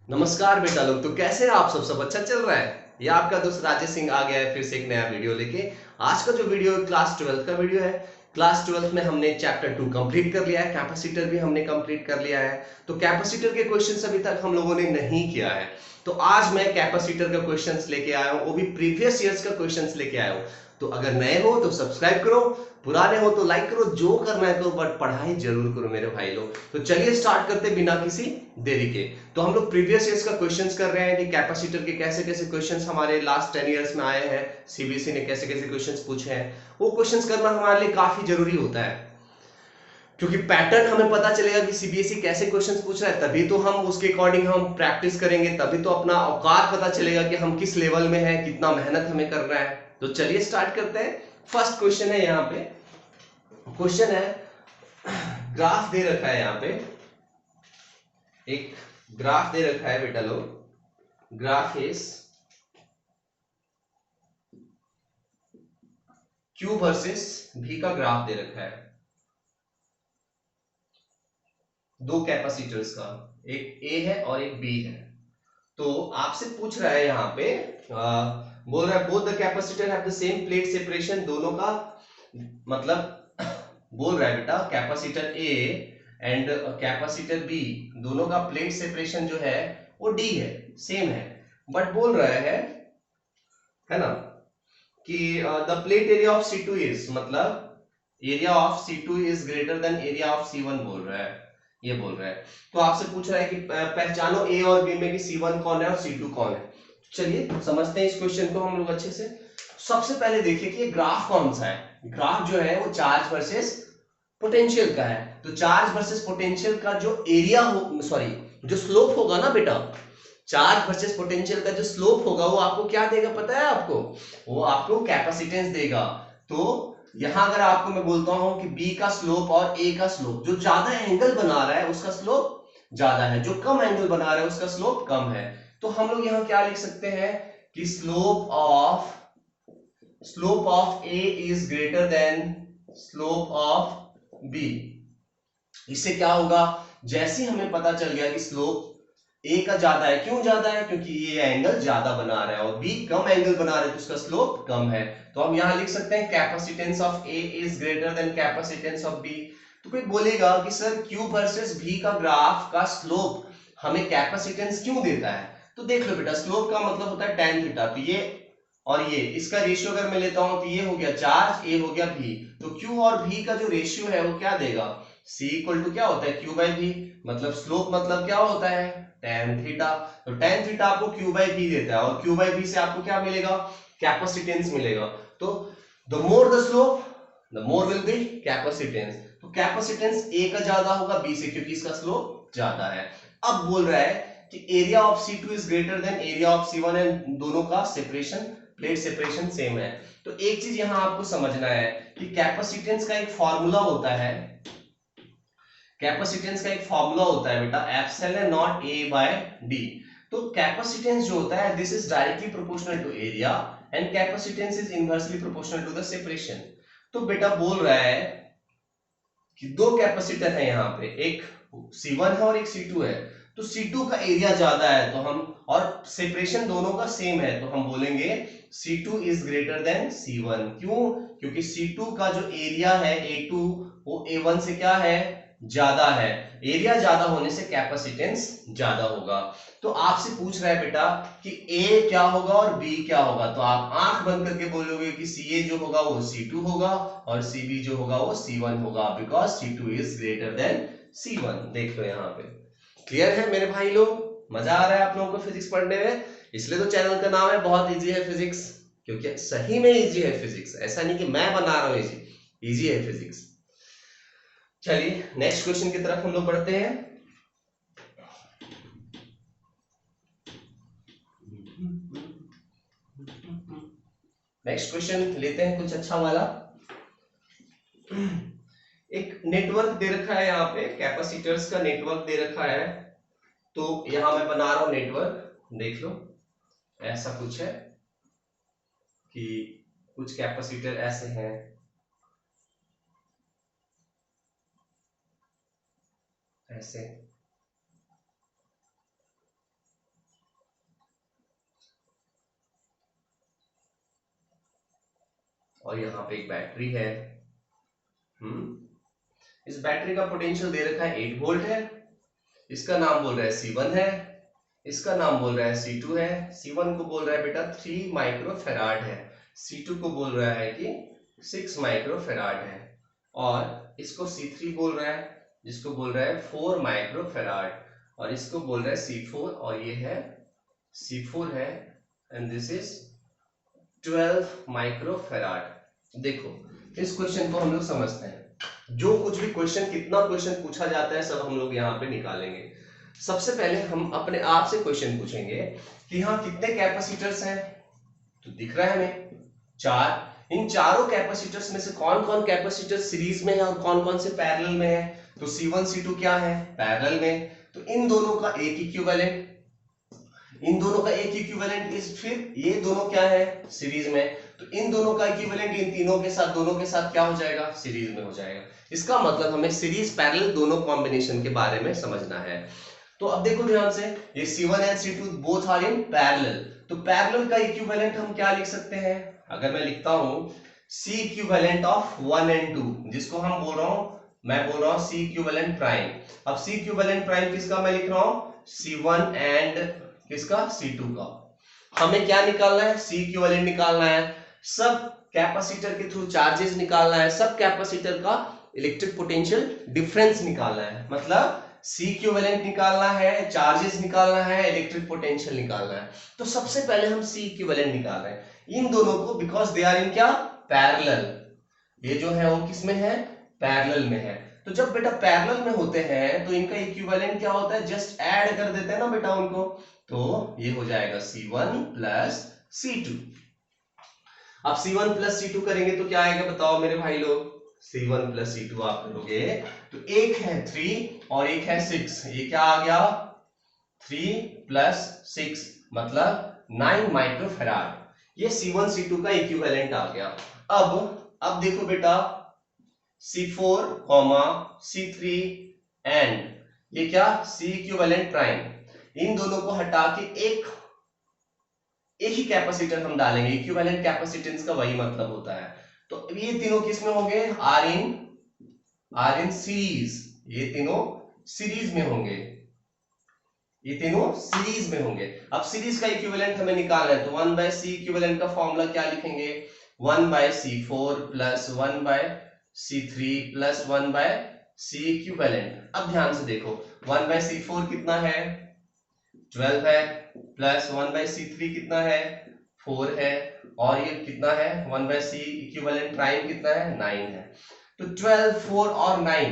नमस्कार बेटा लोग। तो कैसे हैं आप सब अच्छा चल रहा है? ये आपका दोस्त राजेश सिंह आ गया है फिर से एक नया वीडियो लेके। आज का जो वीडियो है क्लास 12 का वीडियो है। क्लास 12 में हमने चैप्टर 2 कंप्लीट कर लिया है, कैपेसिटर भी हमने कंप्लीट कर लिया है। तो कैपेसिटर के क्वेश्चंस अभी तक हम लोगों ने नहीं किया है। तो आज मैं कैपेसिटर का क्वेश्चंस लेके आया हूँ, वो भी प्रीवियस ईयर्स का क्वेश्चंस लेके आया हूँ। तो अगर नए हो तो सब्सक्राइब करो, पुराने हो तो लाइक करो, जो करना है करो, बट पढ़ाई जरूर करो मेरे भाई लोग। तो चलिए स्टार्ट करते बिना किसी देरी के। तो हम लोग प्रीवियस ईयर्स का क्वेश्चंस कर रहे हैं कि कैपेसिटर के कैसे कैसे क्वेश्चंस हमारे लास्ट 10 ईयर्स में आए हैं, सीबीएसई ने कैसे कैसे क्वेश्चंस पूछे हैं। वो क्वेश्चंस करना हमारे लिए काफी जरूरी होता है, क्योंकि पैटर्न हमें पता चलेगा कि सीबीएसई कैसे क्वेश्चंस पूछ रहा है, तभी तो हम उसके अकॉर्डिंग हम प्रैक्टिस करेंगे, तभी तो अपना औकात पता चलेगा कि हम किस लेवल में हैं, कितना मेहनत हमें करना है। तो चलिए स्टार्ट करते हैं। फर्स्ट क्वेश्चन है यहाँ पे। क्वेश्चन है, ग्राफ दे रखा है यहाँ पे, एक ग्राफ दे रखा है बेटा लोग। Graph is Q versus V का ग्राफ दे रखा है, दो कैपेसिटर्स का, एक A है और एक B है। तो आपसे पूछ रहा है यहाँ पे, बोल रहा है both the capacitor have the same plate separation, दोनों का मतलब बोल रहा है बेटा capacitor A and capacitor B दोनों का प्लेट सेपरेशन जो है वो D है, सेम है। बट बोल रहा है ना कि the plate area of C2 is, मतलब area of C2 is greater than area of C1 बोल रहा है, ये बोल रहा है। तो आपसे पूछ रहा है कि पहचानो A और B में कि C1 कौन है और C2 कौन है। चलिए समझते हैं इस क्वेश्चन को हम लोग अच्छे से। सबसे पहले देखिए कि ये ग्राफ कौन सा है। ग्राफ जो है वो चार्ज वर्सेस पोटेंशियल का है। तो चार्ज वर्सेस पोटेंशियल का जो एरिया हो, सॉरी, जो स्लोप होगा ना बेटा, चार्ज वर्सेस पोटेंशियल का जो स्लोप होगा वो आपको क्या देगा पता है आपको? वो आपको कैपेसिटेंस देगा। तो यहां अगर आपको मैं बोलता हूं कि B का स्लोप और A का स्लोप, जो ज्यादा एंगल बना रहा है उसका स्लोप ज्यादा है, जो कम एंगल बना रहा है उसका स्लोप कम है। तो हम लोग यहां क्या लिख सकते हैं कि slope of A is greater then slope of B। इससे क्या होगा, जैसे हमें पता चल गया कि स्लोप ए का ज्यादा है, क्यों ज्यादा है? क्योंकि ये एंगल ज्यादा बना रहा है और बी कम एंगल बना रहा है तो उसका स्लोप कम है। तो हम यहां लिख सकते हैं capacitance of A is greater than capacitance of B. तो कोई बोलेगा कि सर क्यू वर्सेस भी का ग्राफ का स्लोप हमें कैपेसिटेंस क्यों देता है? तो देख लो बेटा, स्लोप का मतलब होता है tan थीटा। तो ये और ये, इसका रेशियो अगर मैं लेता हूं तो ये हो गया चार्ज, ए हो गया भी। तो क्यू और भी का जो रेशियो है वो क्या देगा? C इक्वल टू क्या होता है, क्यू बाई भी। मतलब स्लोप मतलब क्या होता है, tan थीटा। तो tan थीटा आपको क्यू बाई भी देता है और क्यू बाई भी से आपको क्या मिलेगा, कैपेसिटेंस मिलेगा। तो the more the slope the more will be capacitance. तो कैपेसिटेंस A का ज्यादा होगा B से, क्योंकि इसका स्लोप ज्यादा है। अब बोल रहा है कि area of C2 is greater than area of C1 and दोनों का सेपरेशन, प्लेट सेपरेशन सेम है। तो एक चीज यहां आपको समझना है कि कैपेसिटेंस का एक फॉर्मूला होता है, कैपेसिटेंस का एक फॉर्मूला होता है बेटा, epsilon naught A by D. तो कैपेसिटेंस जो होता है this is directly proportional to area and capacitance is inversely proportional to the separation. तो बेटा बोल रहा है कि दो कैपेसिटर है यहाँ पे, एक C1 है और एक C2 है। तो C2 का एरिया ज्यादा है तो हम, और सेपरेशन दोनों का सेम है तो हम बोलेंगे C2 is greater then C1। क्यों? क्योंकि C2 का जो एरिया है A2 वो A1 से क्या है, ज्यादा है। एरिया ज्यादा होने से कैपेसिटेंस ज्यादा होगा। तो आपसे पूछ रहा है बेटा कि A क्या होगा और B क्या होगा। तो आप आंख बंद करके बोलोगे कि CA जो होगा वो C2 होगा और CB जो होगा वो C1 होगा, because C2 is greater then C1। देख लो यहाँ पे, क्लियर है मेरे भाई लोग? मजा आ रहा है आप लोगों को फिजिक्स पढ़ने में? इसलिए तो चैनल का नाम है बहुत इजी है फिजिक्स, क्योंकि सही में इजी है फिजिक्स, ऐसा नहीं कि मैं बना रहा हूं इजी, इजी है फिजिक्स। चलिए नेक्स्ट क्वेश्चन की तरफ हम लोग बढ़ते हैं। नेक्स्ट क्वेश्चन लेते हैं कुछ अच्छा वाला। एक नेटवर्क दे रखा है यहाँ पे, कैपेसिटर्स का नेटवर्क दे रखा है। तो यहां मैं बना रहा हूं नेटवर्क, देख लो ऐसा कुछ है कि कुछ कैपेसिटर ऐसे हैं, ऐसे, और यहाँ पे एक बैटरी है। इस बैटरी का पोटेंशियल दे रखा है 8 वोल्ट है। इसका नाम बोल रहा है C1 है, इसका नाम बोल रहा है C2 है। C1 को बोल रहा है बेटा 3 माइक्रोफेराड है, C2 को बोल रहा है कि 6 माइक्रोफेराड है, और इसको C3 बोल रहा है, जिसको बोल रहा है 4 माइक्रोफेराड, और इसको बोल रहा है C4, और ये है C4 है, एंड दिस इज 12 माइक्रोफेराड। देखो इस क्वेश्चन को हम लोग समझते हैं। जो कुछ भी क्वेश्चन, कितना क्वेश्चन पूछा जाता है, सब हम लोग यहाँ पे निकालेंगे। सबसे पहले हम अपने आप से क्वेश्चन पूछेंगे कि यहाँ कितने कैपेसिटर्स हैं। तो दिख रहा है हमें 4। इन चारों कैपेसिटर्स में से कौन कौन कैपेसिटर सीरीज में है और कौन कौन से पैरेलल में है। तो C1 C2 क्या है, पैरेलल में। तो इन दोनों का एक इक्विवेलेंट, इन दोनों का एक इक्विवेलेंट इज, फिर ये दोनों क्या है, सीरीज में। तो इन दोनों का इक्विवेलेंट इन तीनों के साथ, दोनों के साथ क्या हो जाएगा, सीरीज में हो जाएगा। इसका मतलब हमें सीरीज पैरेलल दोनों कॉम्बिनेशन के बारे में समझना है। तो अब देखो ध्यान से, ये C1 and C2 both are in parallel. तो पैरेलल का इक्विवेलेंट हम क्या लिख सकते हैं, अगर मैं लिखता हूं C इक्विवेलेंट ऑफ 1 एंड 2, जिसको हम बोल रहा हूं, मैं बोल रहा हूं C इक्विवेलेंट प्राइम। अब C इक्विवेलेंट प्राइम किसका मैं लिख रहा हूं, C1 एंड किसका, C2 का। हमें क्या निकालना है, C इक्विवेलेंट निकालना है, सब कैपेसिटर के थ्रू चार्जेस निकालना है, सब कैपेसिटर का इलेक्ट्रिक पोटेंशियल डिफरेंस निकालना है। मतलब C इक्विवेलेंट निकालना है, चार्जेस निकालना है, इलेक्ट्रिक पोटेंशियल निकालना है। तो सबसे पहले हम C इक्विवेलेंट निकाल रहे हैं इन दोनों को, बिकॉज दे आर इन क्या, पैरेलल। ये जो है वो किस में है, पैरेलल में है। तो जब बेटा पैरेलल में होते हैं तो इनका इक्विवेलेंट क्या होता है, जस्ट ऐड कर देते हैं ना बेटा उनको। तो ये हो जाएगा C1 प्लस C2। अब C1 प्लस C2 करेंगे तो क्या आएगा बताओ मेरे भाई लोग, C1 प्लस C2 आप करोगे तो एक है 3 और एक है 6, ये क्या आ गया 3 प्लस 6 मतलब 9 माइक्रोफेराड। ये C1 C2 का इक्विवेलेंट आ गया। अब देखो बेटा C4, C3 एंड ये क्या, C इक्विवेलेंट प्राइम, इन दोनों को हटा के एक ही कैपेसिटर हम डालेंगे। इक्विवेलेंट कैपेसिटेंस का वही मतलब होता है। तो ये तीनों किस में होंगे, आर इन सीरीज, ये तीनों सीरीज में होंगे, ये तीनों सीरीज में होंगे। अब सीरीज का इक्विवेलेंट हमें निकालना है, तो 1/c इक्विवेलेंट का फॉर्मूला क्या लिखेंगे, 1/c4 plus 1/c3 plus 1/c equivalent. अब ध्यान से देखो 1/c4 कितना है, 12 है, प्लस 1/c3 कितना है, 4 है, और ये कितना है 1/c इक्विवेलेंट प्राइम कितना है, 9 है। तो 12, 4 और 9,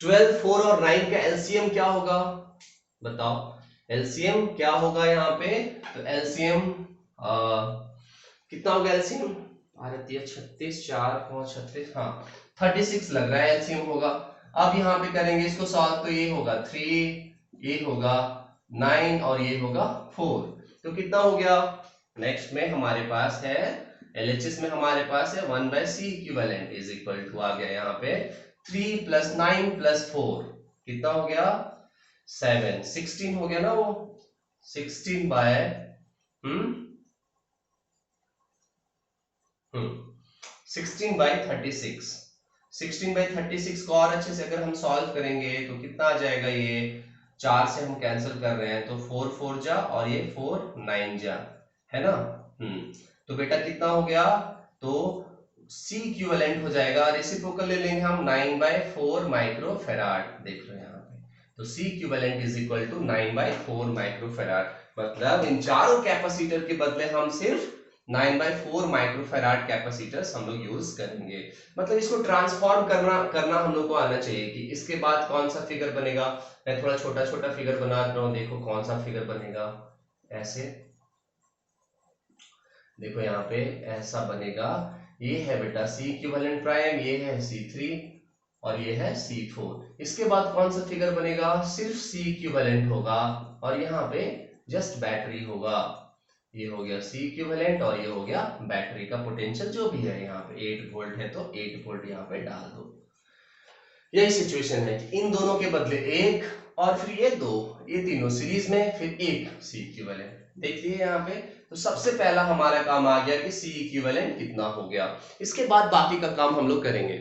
12, 4 और 9 का एलसीएम क्या होगा बताओ, एलसीएम क्या होगा यहाँ पे। तो एलसीएम कितना होगा, एलसीएम 36, 4, 5, 36, हाँ 36 लग रहा है एलसीएम होगा। अब यहाँ पे करेंगे इसको सॉल्व, तो ये होगा 3, ये होगा 9 और ये होगा 4। तो कितना हो गया, नेक्स्ट में हमारे पास है एलएचएस में हमारे पास है 1/c equivalent is equal to आ गया यहाँ पे 3 प्लस 9 प्लस 4 कितना हो गया 7, 16 हो गया ना वो, 16 बाय 16/36। 16/36 को और अच्छे से अगर हम सॉल्व करेंगे तो कितना आ जाएगा, ये 4 से हम कैंसिल कर रहे हैं तो 4 4 जा और ये 4 9 जा, है ना। तो बेटा कितना हो गया, तो C इक्विवेलेंट हो जाएगा, रेसिप्रोकल ले लेंगे हम 9/4 माइक्रोफेराड, देख रहे हैं यहाँ पे। तो C equivalent is equal to 9/4 microfarad. मतलब इन चारों कैपेसिटर के बदले हम सिर्फ 9/4 माइक्रोफेराड कैपेसिटर्स हम लोग यूज करेंगे। मतलब इसको ट्रांसफॉर्म करना हम लोग को आना चाहिए कि इसके बाद कौन सा फिगर बनेगा। मैं थोड़ा छोटा छोटा फिगर बना रहा हूं, देखो कौन सा फिगर बनेगा, ऐसे देखो यहाँ पे ऐसा बनेगा। ये है बेटा C इक्विवेलेंट प्राइम, ये है C3 और ये है C4। इसके बाद कौन सा फिगर बनेगा, सिर्फ C इक्विवेलेंट होगा और यहाँ पे जस्ट बैटरी होगा। ये हो गया C इक्विवेलेंट और ये हो गया बैटरी का पोटेंशियल जो भी है, यहाँ पे 8 वोल्ट है तो 8 वोल्ट यहाँ पे डाल दो। यही सिचुएशन है कि इन दोनों के बदले एक और फिर ये दो, ये तीनों सीरीज में, फिर एक सी इक्विवेलेंट। देखिए यहाँ पे तो सबसे पहला हमारा काम आ गया कि सी इक्विवेलेंट कितना हो गया। इसके बाद बाकी का काम हम लोग करेंगे।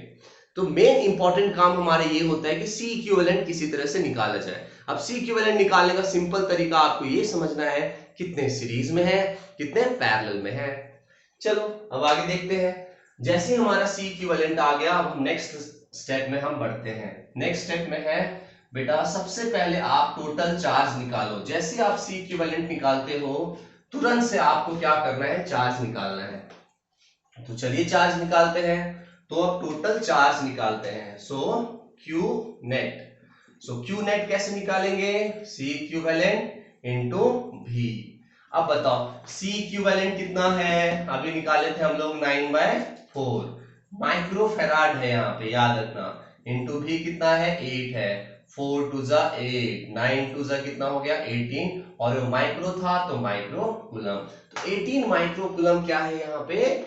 तो मेन इंपॉर्टेंट काम हमारे ये होता है कि सी इक्विवेलेंट किसी तरह से निकाला जाए। अब सी इक्विवेलेंट निकालने का सिंपल तरीका आपको ये समझना है कितने सीरीज में है, कितने पैरेलल में है। चलो अब आगे देखते हैं। जैसे हमारा सी इक्विवेलेंट आ गया, अब हम नेक्स्ट स्टेप में हम बढ़ते हैं। नेक्स्ट स्टेप में है बेटा सबसे पहले आप टोटल चार्ज निकालो। जैसे आप सी इक्विवेलेंट निकालते हो तुरंत से आपको क्या करना है, चार्ज निकालना है। तो चलिए चार्ज निकालते हैं। तो अब टोटल चार्ज निकालते हैं। सो क्यू नेट। सो क्यू नेट कैसे निकालेंगे, सी इक्विवेलेंट इंटू भी। अब बताओ सी इक्विवेलेंट कितना है, अभी निकाले थे हम लोग 9/4 माइक्रोफेराड है यहाँ पे, याद रखना। इंटू भी कितना है, 8 है। 4 2 जा 8, 9 2 जा कितना हो गया 18, और माइक्रो था तो माइक्रो कूलम। तो 18 माइक्रो कूलम क्या है यहाँ पे,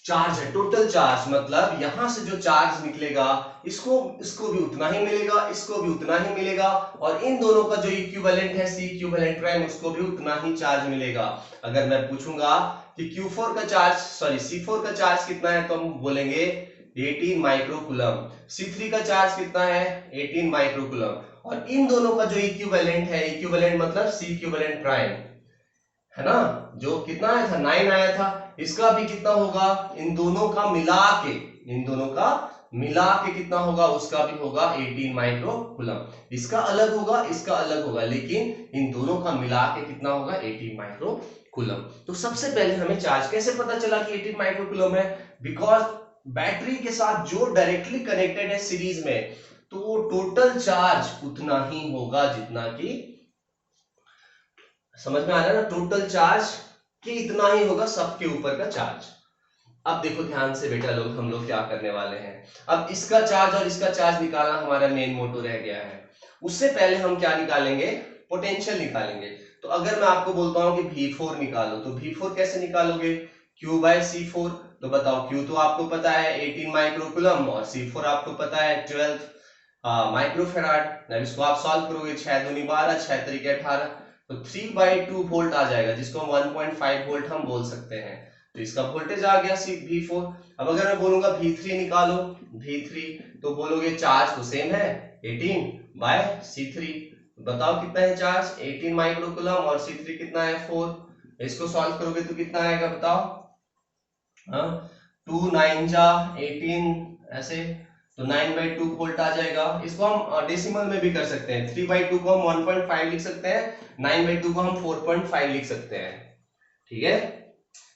चार्ज है, टोटल चार्ज। मतलब यहां से जो चार्ज निकलेगा इसको भी उतना ही मिलेगा, इसको भी उतना ही मिलेगा, और इन दोनों का जो इक्विवेलेंट है सी इक्विवेलेंट प्राइम उसको भी उतना ही चार्ज मिलेगा। अगर मैं पूछूंगा कि Q4 का चार्ज C4 का चार्ज कितना है तो हम बोलेंगे 18 माइक्रोकूलम। C3 का चार्ज कितना है 18 माइक्रोकूलम। और इन दोनों का जो इक्विवेलेंट है, इक्विवेलेंट मतलब सी इक्विवेलेंट प्राइम है ना, जो कितना आया था 9 आया था, इसका भी कितना होगा, इन दोनों का मिला के, इन दोनों का मिला के कितना होगा, उसका भी होगा 18 माइक्रोकूलम। इसका अलग होगा, इसका अलग होगा, लेकिन इन दोनों का मिला के कितना होगा 18 माइक्रोकूलम। तो सबसे पहले हमें चार्ज कैसे पता चला कि 18 माइक्रोकूलम है, बिकॉज बैटरी के साथ जो डायरेक्टली कनेक्टेड है सीरीज में, तो वो टोटल चार्ज उतना ही होगा जितना कि, समझ में आ रहा है ना, टोटल चार्ज कि इतना ही होगा सबके ऊपर का चार्ज। अब देखो ध्यान से बेटा लोग, हम लोग क्या करने वाले हैं, अब इसका चार्ज और इसका चार्ज निकालना हमारा मेन मोटो रह गया है। उससे पहले हम क्या निकालेंगे, पोटेंशियल निकालेंगे। तो अगर मैं आपको बोलता हूं कि V4 निकालो, तो V4 कैसे निकालोगे, Q/C4। तो बताओ Q तो आपको पता है 18 माइक्रोकूलम और C4 आपको पता है 12 माइक्रोफेराड। इसको आप सॉल्व करोगे, 6 दूनी 12, 6 तरीके 18, तो 3/2 वोल्ट आ जाएगा, जिसको हम 1.5 वोल्ट हम बोल सकते हैं। तो इसका वोल्टेज आ गया V4। अब अगर मैं बोलूंगा V3 निकालो, V3 तो बोलोगे चार्ज तो सेम है 18/C3। बताओ कितना है चार्ज 18 माइक्रोकूलम और C3 कितना है 4। इसको सॉल्व करोगे तो कितना आएगा बताओ, 2 9 जा 18 ऐसे, तो 9/2 वोल्ट आ जाएगा। इसको हम डेसिमल में भी कर सकते हैं, 3/2 को हम 1.5 लिख सकते हैं, 9/2 को हम 4.5 लिख सकते हैं। ठीक है,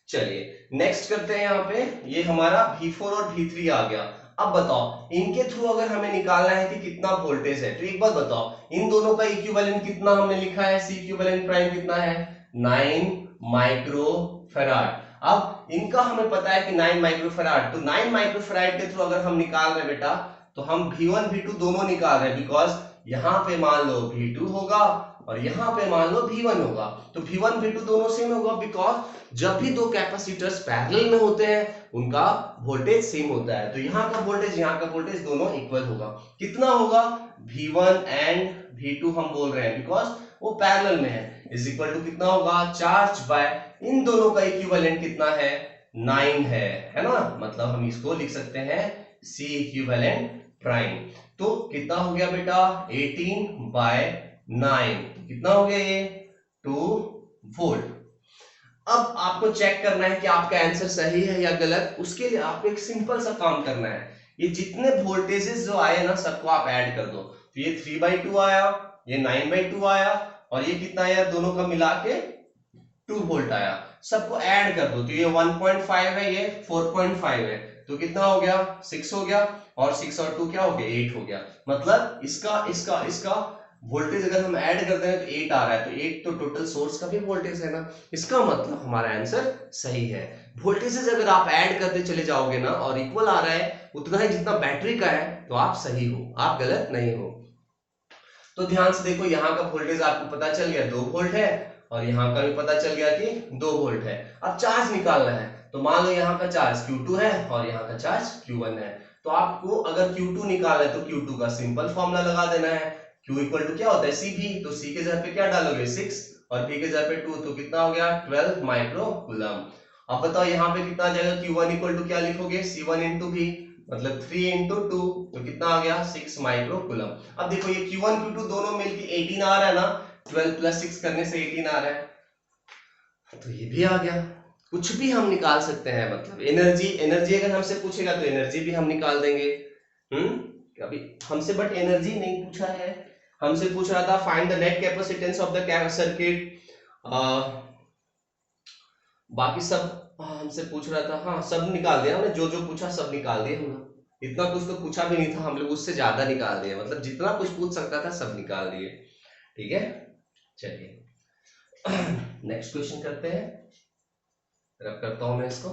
चलिए नेक्स्ट करते हैं। यहाँ पे ये हमारा V4 और V3 आ गया। अब बताओ इनके थ्रू अगर हमें निकालना है कि कितना वोल्टेज है, तो एक बात बताओ, इन दोनों का इक्विवेलेंट कितना हमने लिखा है, सी इक्विवेलेंट प्राइम कितना है 9 माइक्रोफेराड। अब इनका हमें पता है कि 9 माइक्रोफेराड, तो 9 माइक्रोफेराड के थ्रू अगर हम निकाल रहे हैं बेटा, तो हम V1 V2 दोनों निकाल रहे हैं, बिकॉज यहाँ पे मान लो V2 होगा और यहाँ पे मान लो V1 होगा, तो V1 V2 दोनों सेम होगा, बिकॉज जब भी दो कैपेसिटर्स पैरेलल में होते हैं उनका वोल्टेज सेम होता है। तो यहाँ का वोल्टेज यहाँ का वोल्टेज दोनों इक्वल होगा। कितना होगा, V1 एंड V2 हम बोल रहे हैं बिकॉज वो पैरेलल में है, इज इक्वल टू कितना होगा, चार्ज बाय इन दोनों का इक्विवेलेंट कितना है 9 है ना, मतलब हम इसको लिख सकते हैं C इक्विवेलेंट प्राइम। तो कितना हो गया बेटा 18/9, कितना हो गया ये 2 वोल्ट। अब आपको चेक करना है कि आपका आंसर सही है या गलत। उसके लिए आपको एक सिंपल सा काम करना है, ये जितने वोल्टेजेस जो आए ना सबको आप ऐड कर दो। तो ये 3/2 आया, ये 9/2 आया, और ये कितना आया, दोनों का मिला के 2 वोल्ट आया, सबको ऐड कर दो। तो ये 1.5 है, ये 4.5 है, तो कितना हो गया 6 हो गया, और 6 और 2 क्या हो गया 8 हो गया। मतलब इसका वोल्टेज अगर हम ऐड करते हैं तो 8 आ रहा है, तो 8 तो टोटल सोर्स का भी वोल्टेज है ना, इसका मतलब हमारा आंसर सही है। वोल्टेजेस अगर आप ऐड करते चले जाओगे ना और इक्वल आ रहा है उतना ही जितना बैटरी का है, तो आप सही हो, आप गलत नहीं हो। तो ध्यान से देखो, यहाँ का वोल्टेज आपको पता चल गया 2 वोल्ट है, और यहाँ का भी पता चल गया कि 2 वोल्ट है। अब चार्ज निकालना है, तो मान लो यहाँ का चार्ज Q2 है और यहाँ का चार्ज Q1 है, तो आपको अगर Q2 निकालना है तो Q2 का सिंपल फॉर्मूला लगा देना है, Q इक्वल टू क्या होता है CV, तो C के जगह पे क्या डालोगे 6 और V के जगह पे 2, तो कितना हो गया 12 माइक्रो कूलम। अब बताओ यहाँ पे कितना आ जाएगा, Q1 इक्वल टू क्या लिखोगे C1 इंटू V, मतलब 3 इंटू 2, तो कितना आ गया 6 माइक्रो कूलम। अब देखो ये Q1 Q2 दोनों मिलके 18 आ रहा है ना, 12 प्लस 6 करने से 18 आ रहा है, तो ये भी आ गया। कुछ भी हम निकाल सकते हैं, मतलब एनर्जी अगर हमसे पूछेगा तो एनर्जी भी हम निकाल देंगे। अभी हमसे बट एनर्जी नहीं पूछा है, हमसे पूछ रहा था find the net capacitance of the circuit. बाकी सब हमसे पूछ रहा था, हाँ सब निकाल दिया हमने, जो जो पूछा सब निकाल दिया हम लोग। इतना कुछ तो पूछा भी नहीं था हम लोग, उससे ज्यादा निकाल दिया, मतलब जितना कुछ पूछ सकता था सब निकाल दिए। ठीक है, चलिए नेक्स्ट क्वेश्चन करते हैं, रब करता हूं मैं इसको।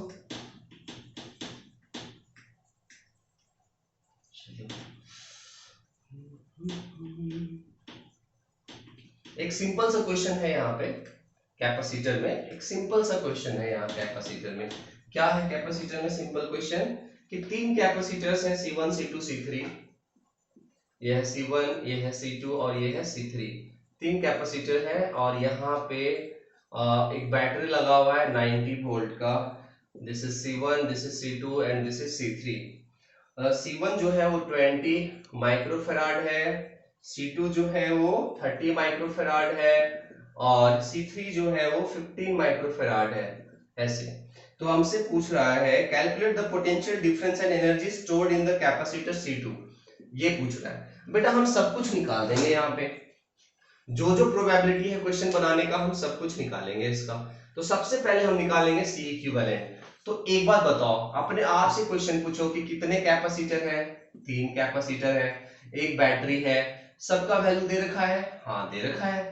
एक सिंपल सा क्वेश्चन है यहाँ पे कैपेसिटर में, एक सिंपल सा क्वेश्चन है यहाँ कैपेसिटर में। क्या है कैपेसिटर में सिंपल क्वेश्चन, कि तीन कैपेसिटर्स हैं C1 C2 C3, ये है C1, ये है C2 और ये है C3, तीन कैपेसिटर है और यहाँ पे एक बैटरी लगा हुआ है 90 वोल्ट का। This is C1, this is C2 and this is C3। C1 जो है वो 20 माइक्रोफेराड है, C2 जो है वो 30 माइक्रोफेराड है और C3 जो है वो 15 माइक्रोफेराड है। ऐसे तो हमसे पूछ रहा है calculate the potential difference and energy stored in the capacitor C2, ये पूछ रहा है। बेटा हम सब कुछ निकाल देंगे, यहाँ पे जो जो प्रोबेबिलिटी है क्वेश्चन बनाने का हम सब कुछ निकालेंगे इसका। तो सबसे पहले हम निकालेंगे C इक्विवेलेंट। तो एक बात बताओ, अपने आप से क्वेश्चन पूछो कि कितने कैपेसिटर है, तीन कैपेसिटर है, एक बैटरी है, सबका वैल्यू दे रखा है, हाँ दे रखा है।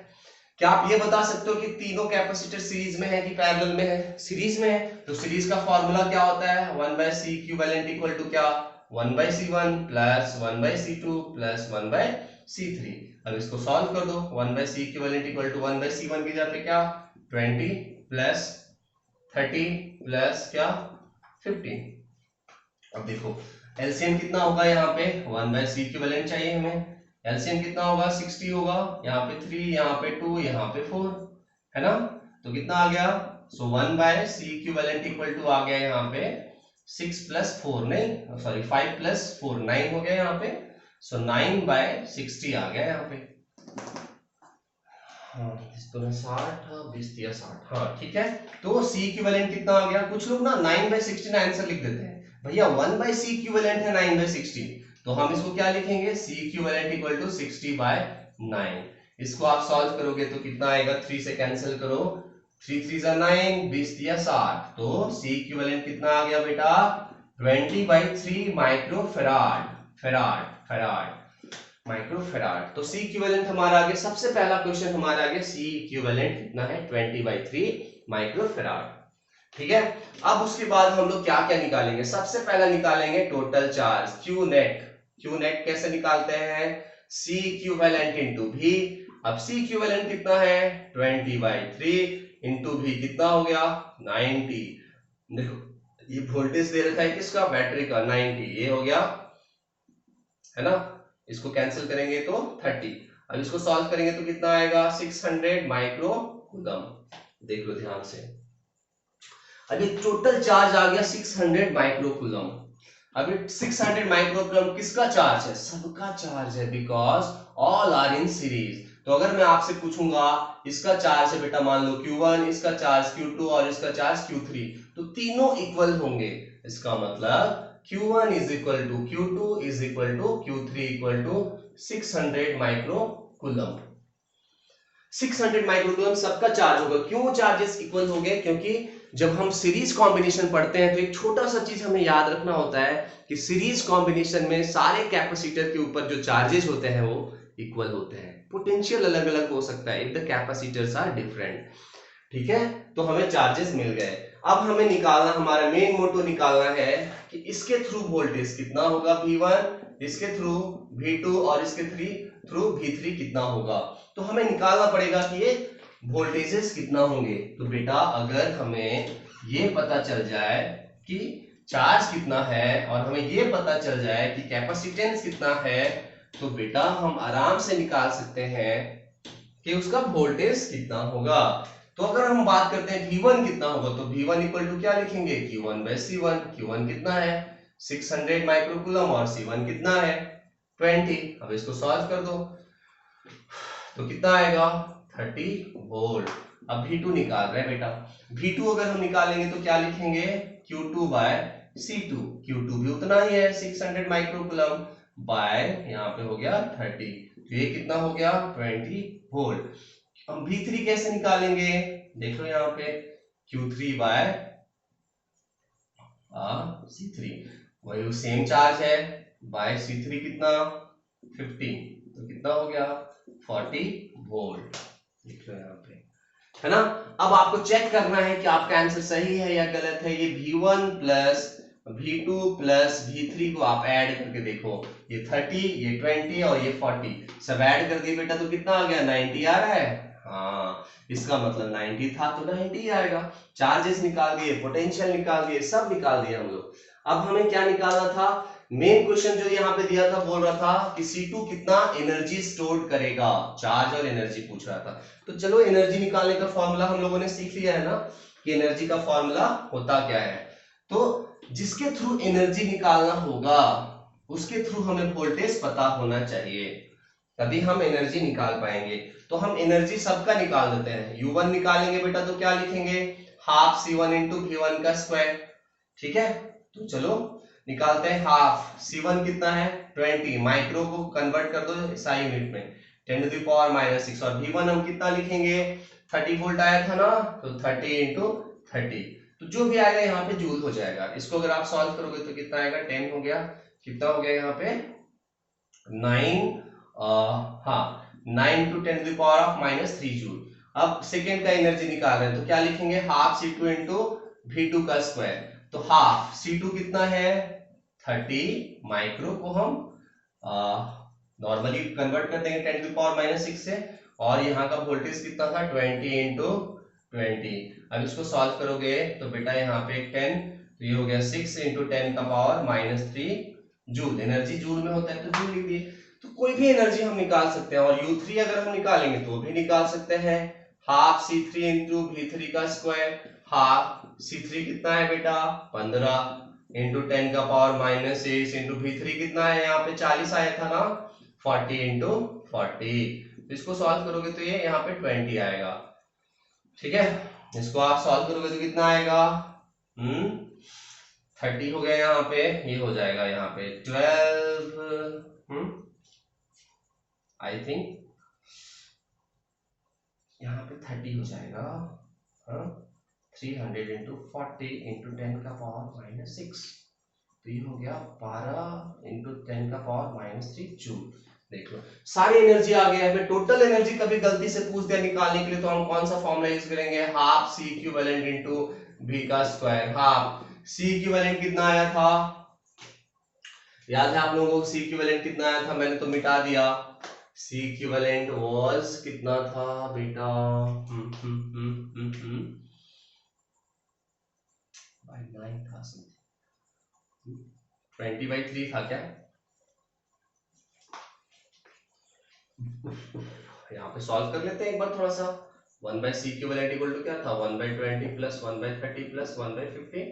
क्या आप ये बता सकते हो कि तीनों कैपेसिटर सीरीज में है कि पैरेलल में है? सीरीज में है, तो सीरीज का फॉर्मूला क्या होता है, 1/C इक्विवेलेंट इक्वल टू क्या 1/C1 plus 1/C2 plus 1/C3। अब इसको सॉल्व कर दो, 1/C equivalent equal to 1/C1 की जगह पे क्या 20 प्लस 30 प्लस क्या 15। अब देखो एलसीएम कितना होगा, यहाँ पे 1/C इक्विवेलेंट चाहिए हमें, एलसीएम कितना होगा 60 होगा, यहाँ पे 3, यहाँ पे 2, यहाँ पे 4 है ना, तो कितना आ गया, सो 1/C इक्विवेलेंट इक्वल टू आ गया यहाँ पे 6 प्लस 4, नहीं सॉरी 5 प्लस 4 9 हो गया यहाँ पे, सो 9/60 आ गया यहाँ पे। हाँ इसको 60 20 दिया 60, हाँ ठीक है। तो C इक्विवेलेंट कितना आ गया, कुछ लोग ना 9/60 आंसर लिख देते हैं, भैया 1/C इक्विवेलेंट है 9/60, तो हम इसको क्या लिखेंगे C इक्विवेलेंट इक्वल टू 60/9। इसको आप सॉल्व करोगे तो कितना आएगा, 3 से कैंसिल करो, 3 3 जा 9, 20 दिया 60, तो C इक्विवेलेंट कितना आ गया बेटा 20/3 माइक्रोफेराड, फेराड फेराड माइक्रोफेराड। तो C इक्विवेलेंट हमारा आगे, सबसे पहला क्वेश्चन हमारा आगे C इक्विवेलेंट कितना है 20/3 माइक्रोफेराड। ठीक है, अब उसके बाद हम लोग क्या क्या निकालेंगे, सबसे पहला निकालेंगे total charge Q net. Q net कैसे निकालते हैं, C इक्विवेलेंट इंटू V। अब C इक्विवेलेंट कितना है 20/3 इंटू V कितना हो गया 90। देखो ये वोल्टेज दे रखा है किसका, बैटरी का 90, ये हो गया है ना, इसको कैंसिल करेंगे तो 30। अब इसको सॉल्व करेंगे तो कितना आएगा 600 माइक्रो कूलम। देख लो ध्यान से, अभी टोटल चार्ज आ गया 600 माइक्रो कूलम। अभी 600 माइक्रो कूलम किसका चार्ज है, सबका चार्ज है, because all are in series. तो अगर मैं आपसे पूछूंगा इसका चार्ज है बेटा मान लो Q1, इसका चार्ज Q2 और इसका चार्ज Q3, तो तीनों इक्वल होंगे, इसका मतलब Q1 is equal to Q2 is equal to Q3 equal to 600 micro coulomb. 600 micro coulomb सबका चार्ज होगा। क्यों चार्जेस इक्वल हो गए, क्योंकि जब हम सीरीज कॉम्बिनेशन पढ़ते हैं तो एक छोटा सा चीज हमें याद रखना होता है कि सीरीज कॉम्बिनेशन में सारे कैपेसिटर के ऊपर जो चार्जेस होते हैं वो इक्वल होते हैं, पोटेंशियल अलग अलग हो सकता है if the capacitors are different. ठीक है, तो हमें चार्जेस मिल गए। अब हमें निकालना, हमारा मेन मोटो निकालना है कि इसके थ्रू वोल्टेज कितना होगा V1, इसके थ्रू V2 और इसके थ्रू V3 कितना होगा। तो हमें निकालना पड़ेगा कि ये वोल्टेजेस कितना होंगे। तो बेटा अगर हमें ये पता चल जाए कि चार्ज कितना है और हमें ये पता चल जाए कि कैपेसिटेंस कितना है, तो बेटा हम आराम से निकाल सकते हैं कि उसका वोल्टेज कितना होगा। तो अगर हम बात करते हैं V1 कितना होगा, तो V1 इक्वल टू क्या लिखेंगे, Q1 बाय C1। Q1 कितना है 600 माइक्रोकूलम और C1 कितना है 20। अब इसको सॉल्व कर दो तो कितना आएगा 30 वोल्ट। अब V2 निकाल रहे हैं बेटा। V2 अगर हम निकालेंगे तो क्या लिखेंगे, Q2 बाय C2। Q2 भी उतना ही है 600 माइक्रोकूलम बाय यहाँ पे हो गया 30, तो ये कितना हो गया 20 वोल्ट। हम V3 कैसे निकालेंगे, देख लो यहाँ पे Q3 बाय C3, वही सेम चार्ज है बाय C3 कितना 15, तो कितना हो गया 40 वोल्ट। लिख लो यहाँ पे, है ना। अब आपको चेक करना है कि आपका आंसर सही है या गलत है। ये V1 plus V2 plus V3 को आप ऐड करके देखो, ये 30 ये 20 और ये 40 सब ऐड कर दिए बेटा, तो कितना आ गया 90 आ रहा है। हाँ, इसका मतलब 90 था तो 90 आएगा। चार्जेस निकाल दिए, पोटेंशियल निकाल दिए, सब निकाल दिए हम लोग। अब हमें क्या निकालना था, मेन क्वेश्चन जो यहाँ पे दिया था बोल रहा था कि C2 कितना एनर्जी स्टोर करेगा, चार्ज और एनर्जी पूछ रहा था। तो चलो एनर्जी निकालने का फॉर्मूला हम लोगों ने सीख लिया है ना, कि एनर्जी का फॉर्मूला होता क्या है। तो जिसके थ्रू एनर्जी निकालना होगा उसके थ्रू हमें वोल्टेज पता होना चाहिए, तभी हम एनर्जी निकाल पाएंगे। तो हम एनर्जी सबका निकाल देते हैं। U1 निकालेंगे बेटा तो क्या लिखेंगे, हाफ C1 इंटू V1 का स्क्वायर। ठीक है, तो चलो निकालते हैं। हाफ C1 कितना है 20, माइक्रो को कन्वर्ट कर दो SI यूनिट में, 10 टू द पावर -6, और V1 हम कितना लिखेंगे 30 वोल्ट आया था ना, तो 30 इंटू 30, तो जो भी आएगा यहाँ पे जूल हो जाएगा। इसको अगर आप सॉल्व करोगे तो कितना आएगा 10 हो गया, कितना हो गया यहाँ पे 9, हाँ 9 to 10 to the power of -3 joule. अब सेकेंड का एनर्जी निकाल रहे हैं तो क्या लिखेंगे, हाफ C2 इंटू V2 का स्क्वायर। तो हाफ C2 कितना है 30, माइक्रो को हम नॉर्मली कन्वर्ट कर देंगे 10 टू द पावर -6 से, और यहाँ का वोल्टेज कितना था 20 इंटू 20। अब इसको सॉल्व करोगे तो बेटा यहाँ पे 10, तो ये हो गया 6 इंटू 10 का पावर -3 जूल। एनर्जी जूल में होता है तो जूल लिख दिए। तो कोई भी एनर्जी हम निकाल सकते हैं, और U3 अगर हम निकालेंगे तो भी निकाल सकते हैं, हाफ C3 इंटू V3 का स्क्वायर। हाफ C3 कितना है बेटा 15 इंटू 10 का पावर -6 इंटू V3 कितना है यहाँ पे 40 आया था ना, 40 इंटू 40। इसको सॉल्व करोगे तो ये यहाँ पे 20 आएगा। ठीक है, इसको आप सॉल्व करोगे तो कितना आएगा 30 हो गया, यहाँ पे ये हो जाएगा यहाँ पे 12, आई थिंक यहाँ पे 30 हो जाएगा, हाँ 300 इंटू 40 इंटू 10 का पावर -6, तो ये हो गया 12 इंटू 10 का पावर -3 जूल। देख लो सारी एनर्जी आ गया है। टोटल एनर्जी कभी गलती से पूछ दिया निकालने के लिए तो हम कौन सा फॉर्मूला यूज करेंगे, half C equivalent into V का स्क्वायर। हाफ C इक्विवेलेंट कितना आया था, याद है आप लोगों को C इक्विवेलेंट कितना आया था, मैंने तो मिटा दिया। C इक्विवेलेंट वाज कितना था बेटा, बाय 9 था, 20/3 था क्या, यहाँ पे सॉल्व कर लेते हैं एक बार थोड़ा सा। 1/C इक्विवेलेंट इक्वल टू क्या था 1/20 प्लस 1/30 प्लस 1/15,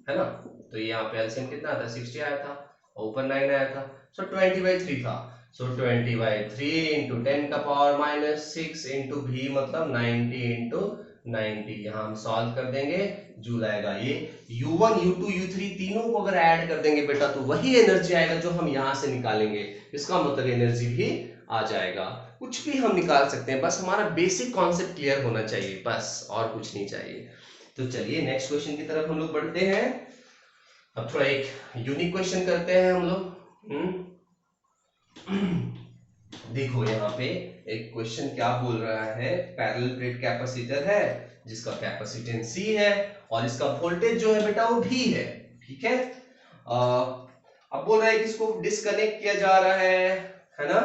है ना। तो ये यहाँ पे एलसीएम कितना था 60 आया था, और ऊपर 9 आया था, सो 20/3 था। सो 20/3 इंटू 10 का पावर -6 इंटू V मतलब 90 इंटू 90, यहाँ हम सॉल्व कर देंगे, जूल आएगा। ये U1 U2 U3 तीनों को अगर ऐड कर देंगे बेटा तो वही एनर्जी आएगा जो हम यहाँ से निकालेंगे, इसका मतलब एनर्जी भी आ जाएगा। कुछ भी हम निकाल सकते हैं, बस हमारा बेसिक कॉन्सेप्ट क्लियर होना चाहिए, बस और कुछ नहीं चाहिए। तो चलिए नेक्स्ट क्वेश्चन की तरफ हम लोग बढ़ते हैं। अब थोड़ा एक यूनिक क्वेश्चन करते हैं हम लोग। देखो यहाँ पे एक क्वेश्चन क्या बोल रहा है, पैरेलल प्लेट कैपेसिटर है जिसका कैपेसिटेंस C है और इसका वोल्टेज जो है बेटा वो V है। ठीक है, अब बोल रहा है कि इसको डिस्कनेक्ट किया जा रहा है ना।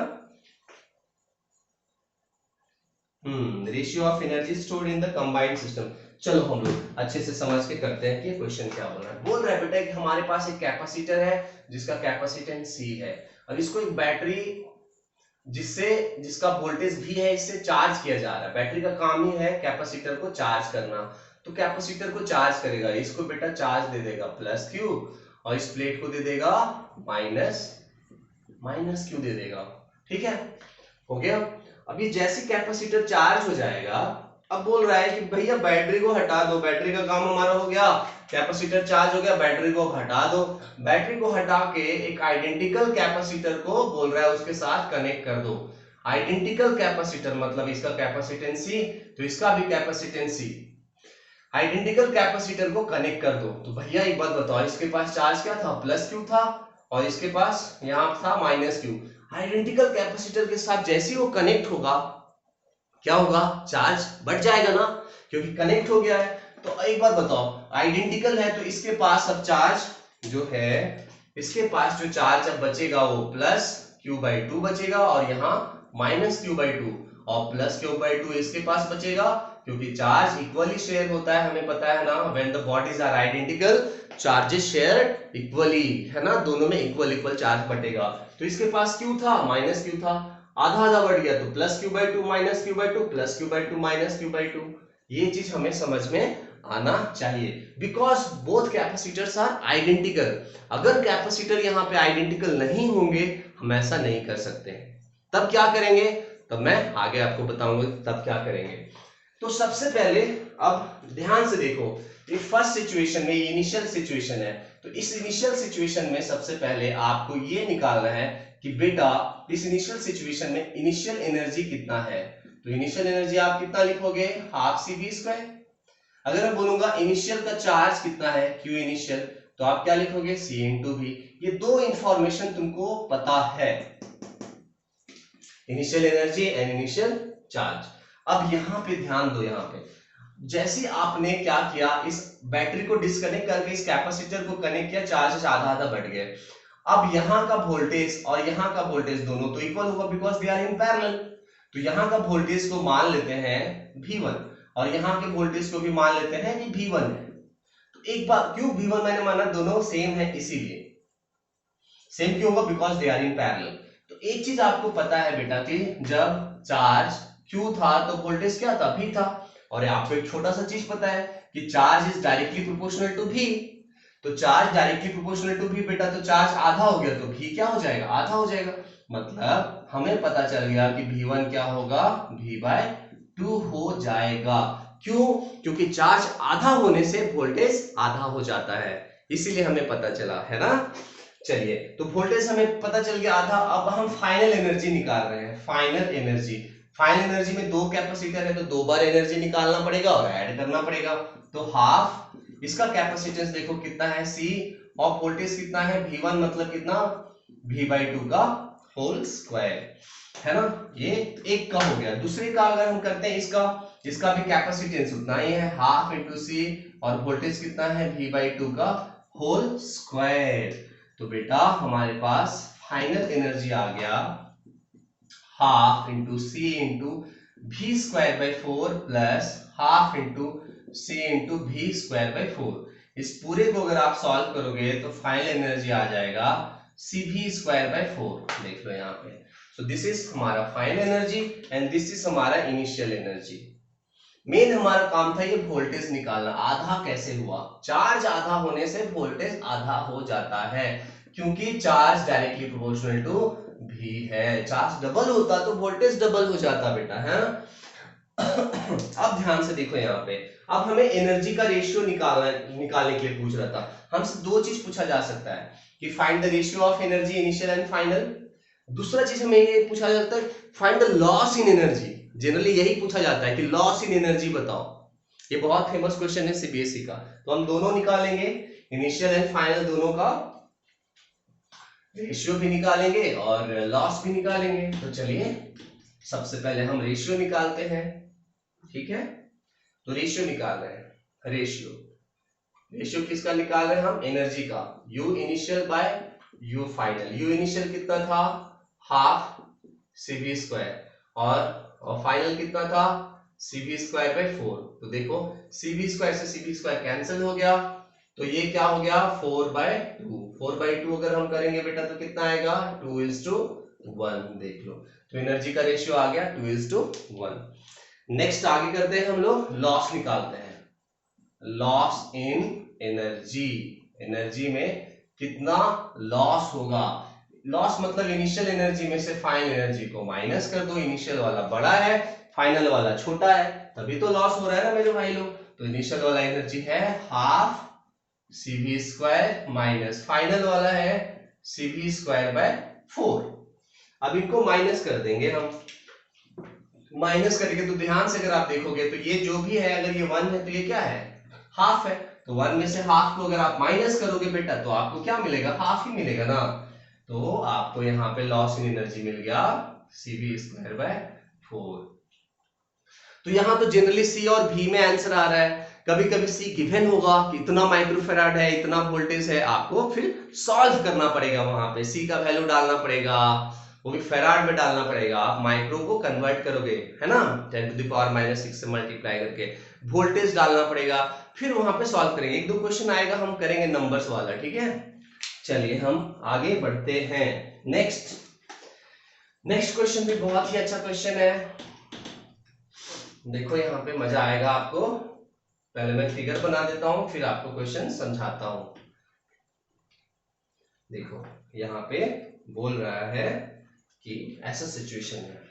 Ratio of energy stored in the combined system. चलो हम लोग अच्छे से समझ के करते हैं कि क्वेश्चन क्या बोल रहा है। बोल रहा है बेटा कि हमारे पास एक कैपेसिटर है जिसका कैपेसिटेंस C है। अब इसको एक बैटरी जिसका वोल्टेज V है इससे चार्ज किया जा रहा है। बैटरी का काम ही है कैपेसिटर को चार्ज करना। तो कैपेसिटर को चार्ज करेगा, इसको बेटा चार्ज दे देगा +Q और इस प्लेट को दे देगा -Q दे देगा। ठीक है, हो गया। अब ये जैसे कैपेसिटर चार्ज हो जाएगा, अब बोल रहा है कि भैया बैटरी को हटा दो। बैटरी का काम हमारा हो गया, कैपेसिटर चार्ज हो गया, बैटरी को हटा दो। बैटरी को हटा के एक आइडेंटिकल कैपेसिटर को बोल रहा है उसके साथ कनेक्ट कर दो। आइडेंटिकल कैपेसिटर मतलब इसका कैपेसिटेंस C तो इसका भी कैपेसिटेंस C। आइडेंटिकल कैपेसिटर को कनेक्ट कर दो। तो भैया एक बात बताओ, इसके पास चार्ज क्या था, +Q था और इसके पास यहां था -Q। आइडेंटिकल कैपेसिटर के साथ जैसे ही वो कनेक्ट होगा क्या होगा, चार्ज बढ़ जाएगा ना, क्योंकि कनेक्ट हो गया है। तो एक बात बताओ, आइडेंटिकल है तो इसके पास अब चार्ज जो है, इसके पास जो चार्ज अब बचेगा वो +Q/2 बचेगा और यहाँ -Q/2 और +Q/2 इसके पास बचेगा, क्योंकि चार्ज इक्वली शेयर होता है, हमें पता है ना, when the bodies are identical charges shared equally, है ना, दोनों में इक्वल चार्ज बटेगा। तो इसके पास Q था, -Q था, आधा बढ़ गया तो +Q/2 -Q/2 +Q/2 -Q/2। ये चीज हमें समझ में आना चाहिए, because both capacitors are identical. अगर कैपेसिटर यहाँ पे आइडेंटिकल नहीं होंगे हम ऐसा नहीं कर सकते। तब क्या करेंगे, तब मैं आगे आपको बताऊंगा तब क्या करेंगे। तो सबसे पहले अब ध्यान से देखो, ये फर्स्ट सिचुएशन में, ये इनिशियल सिचुएशन है। तो इस इनिशियल सिचुएशन में सबसे पहले आपको ये निकालना है कि बेटा इस इनिशियल सिचुएशन में इनिशियल एनर्जी कितना है। तो इनिशियल एनर्जी आप कितना लिखोगे, 12CV²। अगर मैं बोलूंगा इनिशियल का चार्ज कितना है, Q इनिशियल, तो आप क्या लिखोगे, C/V। ये दो इंफॉर्मेशन तुमको पता है, initial energy and initial charge. अब यहां पे ध्यान दो, यहां पे जैसे आपने क्या किया, इस बैटरी को डिस्कनेक्ट करके इस कैपेसिटर को कनेक्ट किया, चार्जेस आधा बढ़ गए। अब यहाँ का वोल्टेज और यहाँ का वोल्टेज दोनों तो इक्वल होगा, because they are in parallel. तो यहाँ का वोल्टेज को मान लेते हैं V1 और यहाँ के वोल्टेज को भी मान लेते हैं कि V1 है। तो एक बार क्यों V1 मैंने माना, दोनों सेम है, इसीलिए सेम क्यों होगा, because they are in parallel. तो एक चीज आपको पता है बेटा कि जब चार्ज Q था तो वोल्टेज क्या था, V था। और आपको एक छोटा सा चीज पता है कि charge is directly proportional to V। तो charge directly proportional to V बेटा, तो चार्ज आधा हो गया तो V क्या हो जाएगा, आधा हो जाएगा। मतलब हमें पता चल गया कि V1 क्या होगा, V/2 हो जाएगा। क्यों, क्योंकि चार्ज आधा होने से वोल्टेज आधा हो जाता है, इसीलिए हमें पता चला, है ना। चलिए, तो वोल्टेज हमें पता चल गया आधा। अब हम फाइनल एनर्जी निकाल रहे हैं, फाइनल एनर्जी। फाइनल एनर्जी में दो कैपेसिटर है तो दो बार एनर्जी निकालना पड़ेगा और ऐड करना पड़ेगा। तो हाफ, इसका कैपेसिटेंस देखो कितना है, C, और वोल्टेज कितना है, V1, मतलब कितना, V/2 का होल स्क्वायर, है ना। ये एक का हो गया। दूसरे का अगर हम करते हैं, इसका भी कैपेसिटेंस उतना ही है, हाफ इंटू C, और वोल्टेज कितना है, V/2 का होल स्क्वायर। तो बेटा हमारे पास फाइनल एनर्जी आ गया half into C into V²/4 plus half into C into V²/4। इस पूरे को अगर आप सॉल्व करोगे तो फाइनल एनर्जी आ जाएगा CV²/4। देख लो यहाँ पे। सो दिस इज हमारा final energy and this is हमारा इनिशियल एनर्जी। मेन हमारा काम था ये वोल्टेज निकालना, आधा कैसे हुआ। चार्ज आधा होने से वोल्टेज आधा हो जाता है, क्योंकि charge directly proportional to V है। चार्ज डबल होता तो वोल्टेज डबल हो जाता बेटा, है। अब ध्यान से देखो यहाँ पे, अब हमें एनर्जी का रेशियो निकालने के लिए पूछ रहा था। हमसे दो चीज पूछा जा सकता है कि find the ratio of energy initial and final. दूसरा चीज हमें ये पूछा जाता है find the loss in energy. Generally यही पूछा जाता है कि लॉस इन एनर्जी बताओ। ये बहुत फेमस क्वेश्चन है सीबीएसई का। तो हम दोनों निकालेंगे, इनिशियल एंड फाइनल दोनों का रेशियो भी निकालेंगे और लॉस भी निकालेंगे। तो चलिए सबसे पहले हम रेशियो निकालते हैं, ठीक है। तो रेशियो निकाल रहे हैं, रेशियो किसका निकाल रहे हैं हम, एनर्जी का। U initial by U final. U initial कितना था, हाफ CV² और फाइनल कितना था cv²/4। तो देखो cv² से cv² कैंसिल हो गया, तो ये क्या हो गया 4/2। 4/2 अगर हम करेंगे बेटा तो कितना आएगा 2:1। देख लो, तो एनर्जी का रेशियो आ गया 2:1। नेक्स्ट आगे करते हैं हम लोग, लॉस निकालते हैं। लॉस इन एनर्जी, एनर्जी में कितना लॉस होगा। लॉस मतलब इनिशियल एनर्जी में से फाइनल एनर्जी को माइनस कर दो। इनिशियल वाला बड़ा है, फाइनल वाला छोटा है, तभी तो लॉस हो रहा है ना मेरे भाई लोग। तो इनिशियल वाला एनर्जी है हाफ cv² माइनस फाइनल वाला है cv²/4। अब इनको माइनस कर देंगे हम। माइनस करके तो ध्यान से अगर आप देखोगे तो ये जो भी है, अगर ये 1 है तो ये क्या है हाफ है। तो 1 में से हाफ को अगर आप माइनस करोगे बेटा तो आपको क्या मिलेगा हाफ ही मिलेगा ना। तो आपको यहाँ पे लॉस इन एनर्जी मिल गया cv²/4। तो यहां तो जनरली सी और भी में आंसर आ रहा है। कभी कभी सी गिवन होगा कि इतना माइक्रोफेराड है, इतना वोल्टेज है, आपको फिर सॉल्व करना पड़ेगा, वहां पे सी का वैल्यू डालना पड़ेगा, वो भी फेराड में डालना पड़ेगा। आप माइक्रो को कन्वर्ट करोगे है ना 10⁻⁻6 से मल्टीप्लाई करके, वोल्टेज डालना पड़ेगा, फिर वहां पे सॉल्व करेंगे। एक दो क्वेश्चन आएगा हम करेंगे नंबर्स वाला, ठीक है। चलिए हम आगे बढ़ते हैं। नेक्स्ट क्वेश्चन भी बहुत ही अच्छा क्वेश्चन है। देखो यहाँ पे मजा आएगा आपको। पहले मैं फिगर बना देता हूं, फिर आपको क्वेश्चन समझाता हूं। देखो यहाँ पे बोल रहा है कि ऐसा सिचुएशन है,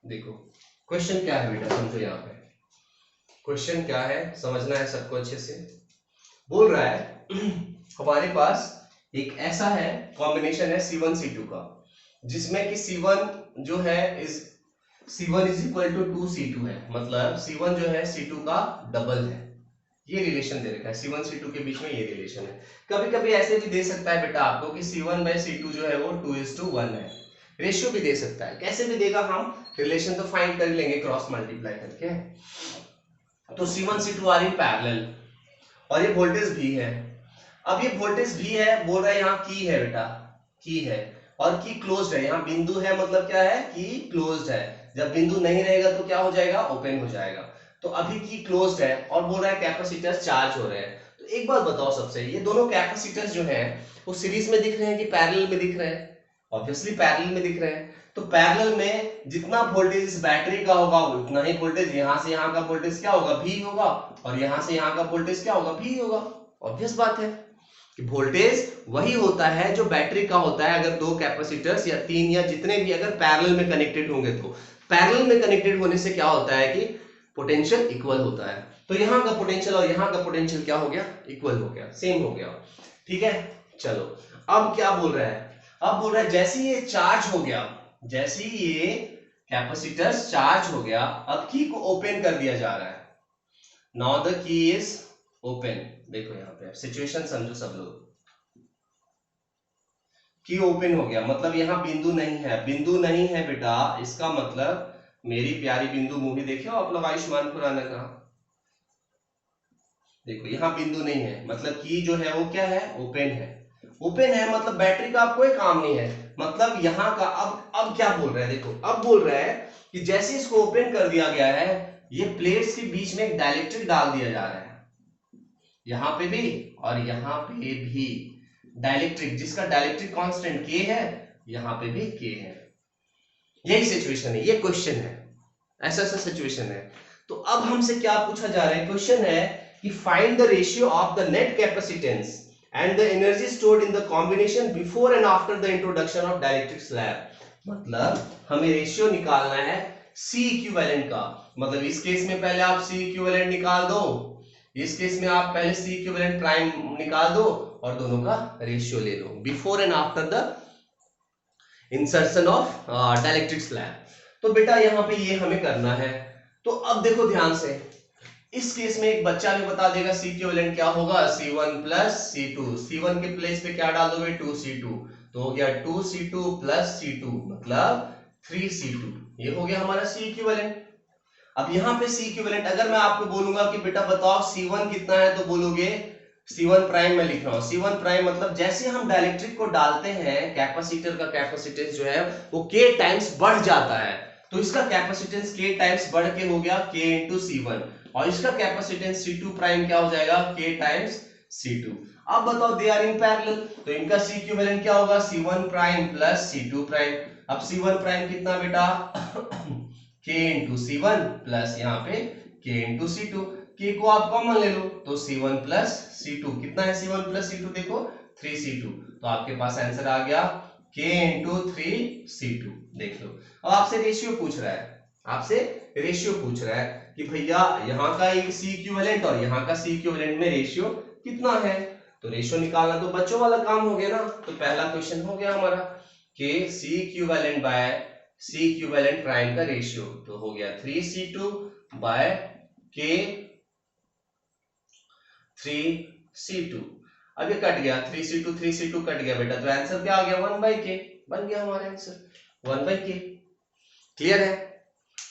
देखो क्वेश्चन क्या है बेटा, समझो। यहाँ पे क्वेश्चन क्या है समझना है सबको अच्छे से। बोल रहा है हमारे पास एक ऐसा है कॉम्बिनेशन है C1 C2 का, जिसमें कि C1 जो है C1 is equal to 2C2 है। मतलब C1 जो है C2 का डबल है। ये रिलेशन दे रखा है, C1 C2 के बीच में ये रिलेशन है। कभी कभी ऐसे भी दे सकता है बेटा आपको कि C1/C2 जो है वो 2:1 है। रेशियो भी दे सकता है, कैसे भी देगा हम रिलेशन तो फाइंड कर लेंगे क्रॉस मल्टीप्लाई करके। तो C1 C2 are in parallel और ये वोल्टेज भी है। अब ये वोल्टेज भी है, बोल रहा है यहाँ की है बेटा, की है और की क्लोज्ड है। यहाँ बिंदु है मतलब क्या है की क्लोज्ड है। जब बिंदु नहीं रहेगा तो क्या हो जाएगा ओपन हो जाएगा। तो अभी की क्लोज्ड है और बोल रहा है कैपेसिटर्स चार्ज हो रहे हैं। तो एक बात बताओ सबसे, ये दोनों कैपेसिटर्स जो है वो सीरीज में दिख रहे हैं कि पैरेलल में दिख रहे हैं? ऑब्वियसली पैरेलल में दिख रहे हैं। तो पैरेलल में जितना वोल्टेज इस बैटरी का होगा उतना ही वोल्टेज यहां से यहां का वोल्टेज क्या होगा भी होगा, और यहां से यहां का वोल्टेज क्या होगा भी होगा। ऑब्वियस बात है कि वोल्टेज वही होता है जो बैटरी का होता है। अगर दो कैपेसिटर्स या तीन या जितने भी अगर पैरेलल में कनेक्टेड होंगे, तो पैरेलल में कनेक्टेड होने से क्या होता है कि पोटेंशियल इक्वल होता है। तो यहां का पोटेंशियल और यहां का पोटेंशियल क्या हो गया इक्वल हो गया, सेम हो गया। ठीक है, चलो अब क्या बोल रहा है, अब बोल रहा है जैसे ये चार्ज हो गया, जैसे ये कैपेसिटर चार्ज हो गया, अब की को ओपन कर दिया जा रहा है। Now the key is open. देखो यहाँ पे सिचुएशन समझो सब लोग, की ओपन हो गया मतलब यहाँ बिंदु नहीं है। बिंदु नहीं है बेटा, इसका मतलब मेरी प्यारी बिंदु मूवी देखे हो आप लोग आयुष्मान खुराना का? देखो यहाँ बिंदु नहीं है मतलब की जो है वो क्या है ओपन है। ओपन है मतलब बैटरी का अब कोई काम नहीं है। मतलब यहाँ का अब क्या बोल रहा है, देखो अब बोल रहा है कि जैसे इसको ओपन कर दिया गया है, ये प्लेट्स के बीच में एक डाइलेक्ट्रिक डाल दिया जा रहा है, यहां पे भी और यहां पे भी डाइलेक्ट्रिक, जिसका डाइलेक्ट्रिक कांस्टेंट के है, यहां पे भी के है। यही सिचुएशन है, ये क्वेश्चन है, ऐसा ऐसा सिचुएशन है। तो अब हमसे क्या पूछा जा रहा है, क्वेश्चन है कि find the ratio of the net capacitance and the energy stored in the combination before and after the introduction of dielectric slab. मतलब हमें रेशियो निकालना है सी इक्विवेलेंट का। मतलब इस केस में पहले आप सी इक्विवेलेंट निकाल दो, इस केस में आप पहले सी इक्विवेलेंट प्राइम निकाल दो, और दोनों का रेशियो ले लो before and after the insertion of dielectric slab. तो बेटा यहाँ पे ये हमें करना है। तो अब देखो ध्यान से, इस केस में एक बच्चा भी बता देगा सी इक्विवेलेंट क्या होगा, C1 प्लस C2। C1 के प्लेस पे क्या डाल दोगे 2C2, तो हो गया 2C2 प्लस C2 मतलब 3C2। ये हो गया हमारा सी इक्विवेलेंट। अब यहाँ पे सी इक्विवेलेंट अगर मैं आपको बोलूंगा कि बेटा बताओ C1 कितना है, तो बोलोगे C1 प्राइम में लिख रहा हूं। C1 प्राइम मतलब जैसे हम डाइलेक्ट्रिक को डालते हैं कैपेसिटर का कैपेसिटेंस जो है वो K टाइम्स बढ़ जाता है, तो इसका कैपेसिटेंस K टाइम्स बढ़ के हो गया K इंटू C1 और इसका कैपेसिटेंस C2 प्राइम क्या हो जाएगा K टाइम्स C2। अब बताओ दे आर इन पैरेलल, तो इनका सी इक्विवेलेंट क्या होगा C1 prime plus C2 prime. अब C1 प्राइम कितना बेटा K इंटू C1 प्लस यहाँ पे K इंटू C2। K को आप कॉमन ले लो तो C1 प्लस C2 कितना है, C1 प्लस C2 देखो 3C2, तो आपके पास आंसर आ गया K इंटू 3C2। देख लो, अब आपसे रेशियो पूछ रहा है, आपसे रेशियो पूछ रहा है कि भैया यहाँ का एक सी इक्विवेलेंट और यहाँ का सी इक्विवेलेंट में रेशियो कितना है, तो रेशियो निकालना तो बच्चों वाला काम हो गया ना। तो पहला क्वेश्चन हो गया हमारा कि C equivalent by C equivalent prime का रेशियो, तो हो गया 3C2 बाय K 3C2। अब ये कट गया 3C2 कट गया बेटा, तो आंसर क्या आ गया 1/K, बन गया हमारा आंसर 1/K। क्लियर है।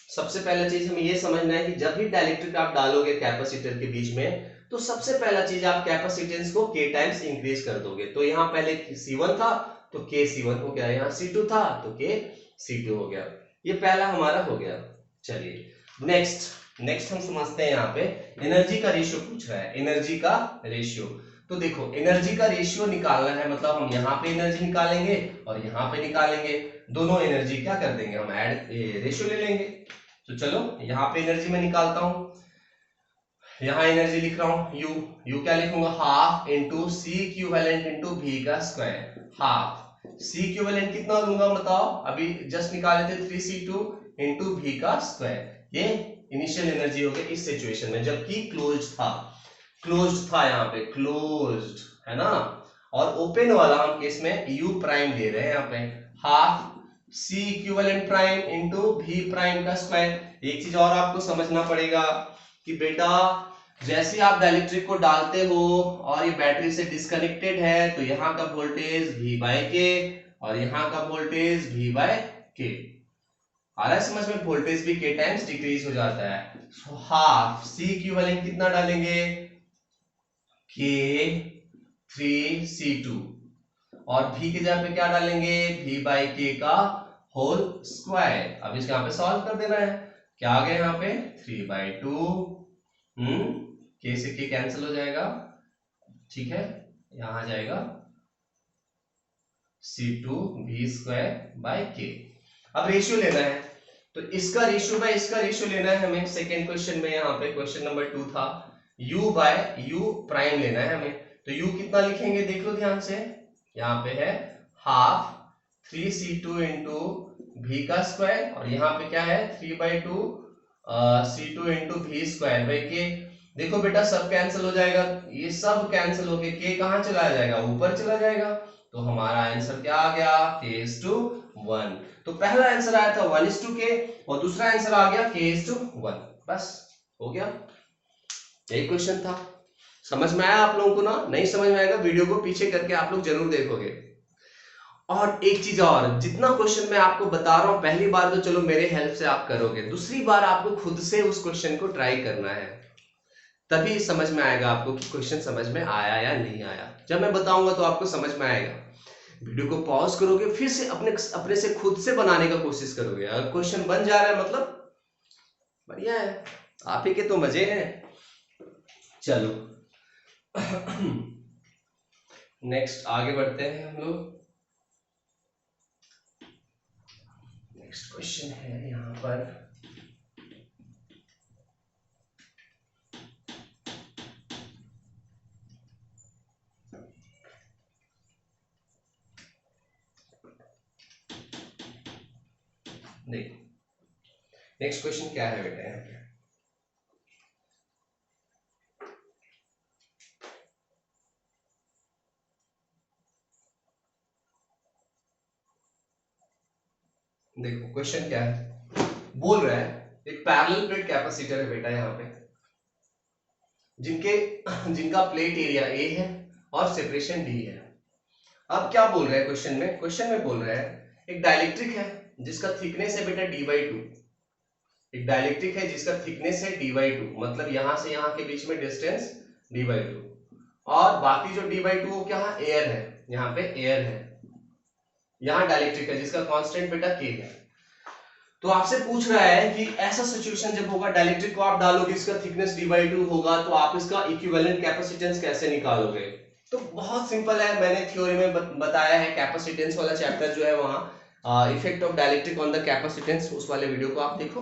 सबसे पहला चीज हमें ये समझना है कि जब भी डाइलेक्ट्रिक आप डालोगे कैपेसिटर के बीच में, तो सबसे पहला चीज आप कैपेसिटेंस को K टाइम्स इंक्रीज कर दोगे। तो यहाँ पहले C1 था तो K C1 हो गया, यहाँ C2 था तो K C2 हो गया। ये पहला हमारा हो गया। चलिए नेक्स्ट हम समझते हैं, यहाँ पे एनर्जी का रेशियो पूछ रहा है, एनर्जी का रेशियो। तो देखो एनर्जी का रेशियो निकालना है, मतलब हम यहाँ पे एनर्जी निकालेंगे और यहाँ पे निकालेंगे, दोनों एनर्जी क्या कर देंगे हम ऐड रेशियो ले लेंगे। तो चलो यहाँ पे एनर्जी में निकालता हूं, यहाँ एनर्जी लिख रहा हूं यू क्या लिखूंगा half into C equivalent into v का स्क्वायर। हाफ सी इक्विवेलेंट कितना लूंगा बताओ, अभी जस्ट निकाले थे 3C2 इंटू v का स्क्वायर। ये इनिशियल एनर्जी हो गई इस सिचुएशन में जबकि क्लोज्ड था यहाँ पे, क्लोज्ड है ना, और ओपन वाला हम केस में u प्राइम ले रहे हैं यहाँ पे, half C equivalent prime into v prime का स्क्वायर। एक चीज और आपको समझना पड़ेगा कि बेटा जैसे आप डाइलेक्ट्रिक को डालते हो और ये बैटरी से डिस्कनेक्टेड है, तो यहाँ का वोल्टेज V/K और यहाँ का वोल्टेज V/K आ रहा है समझ में, वोल्टेज भी K टाइम्स डिक्रीज हो जाता है। सो हाफ सी इक्विवेलेंट कितना डालेंगे K 3C2 और V की जगह पे क्या डालेंगे V/K का होल स्क्वायर। अब इसके यहाँ पे सॉल्व कर देना है, क्या आ गया यहाँ पे 3/2, K से K कैंसिल हो जाएगा, ठीक है, यहां आ जाएगा C2V²/K। अब रेशियो लेना है, तो इसका रेशियो बाय इसका रेशियो लेना है हमें। सेकेंड क्वेश्चन में यहाँ पे क्वेश्चन नंबर 2 था U/U प्राइम लेना है हमें, तो U कितना लिखेंगे देख लो ध्यान से, यहाँ पे है हाफ 3C2 इंटू V का स्क्वायर और यहाँ पे क्या है 3/2 C2 इंटू V²/K। देखो बेटा सब कैंसिल हो जाएगा, ये सब कैंसिल होके K कहाँ चला जाएगा, ऊपर चला जाएगा, तो हमारा आंसर क्या आ गया K/1। तो पहला आंसर आया था 1:K और दूसरा आंसर आ गया K/1। बस हो गया, यही क्वेश्चन था। समझ में आया आप लोगों को ना, नहीं समझ में आएगा वीडियो को पीछे करके आप लोग जरूर देखोगे। और एक चीज और, जितना क्वेश्चन मैं आपको बता रहा हूं पहली बार तो चलो मेरे हेल्प से आप करोगे, दूसरी बार आपको खुद से उस क्वेश्चन को ट्राई करना है, तभी समझ में आएगा आपको कि क्वेश्चन समझ में आया या नहीं आया। जब मैं बताऊंगा तो आपको समझ में आएगा। वीडियो को पॉज करोगे, फिर से अपने से खुद से बनाने का कोशिश करोगे। अगर क्वेश्चन बन जा रहा है मतलब बढ़िया है, आप ही के तो मजे हैं। चलो नेक्स्ट आगे बढ़ते हैं हम लोग। नेक्स्ट क्वेश्चन है यहाँ पर, देखो नेक्स्ट क्वेश्चन क्या है बेटा, यहाँ पे देखो क्वेश्चन क्या है, बोल रहा है एक पैरेलल प्लेट कैपेसिटर है बेटा यहाँ पे, जिनका प्लेट एरिया ए है और सेपरेशन डी है। अब क्या बोल रहा है क्वेश्चन में बोल रहा है एक डाइलेक्ट्रिक है जिसका थिकनेस है बेटा d/2, एक डाइलेक्ट्रिक है जिसका थिकनेस है d/2, मतलब यहां से यहां के बीच में डिस्टेंस d/2, और बाकी जो d/2 वो क्या है, एयर है, यहाँ पे एयर है, यहाँ डाइलेक्ट्रिक है जिसका कांस्टेंट बेटा k है। तो आपसे पूछ रहा है कि ऐसा सिचुएशन जब होगा, डाइलेक्ट्रिक को आप डालोगे, इसका थिकनेस d/2 होगा, तो आप इसका इक्विवेलेंट कैपेसिटेंस कैसे निकालोगे। तो बहुत सिंपल है, मैंने थ्योरी में बताया है, कैपेसिटेंस वाला चैप्टर जो है वहां effect of dielectric on the capacitance, उस वाले वीडियो को आप देखो,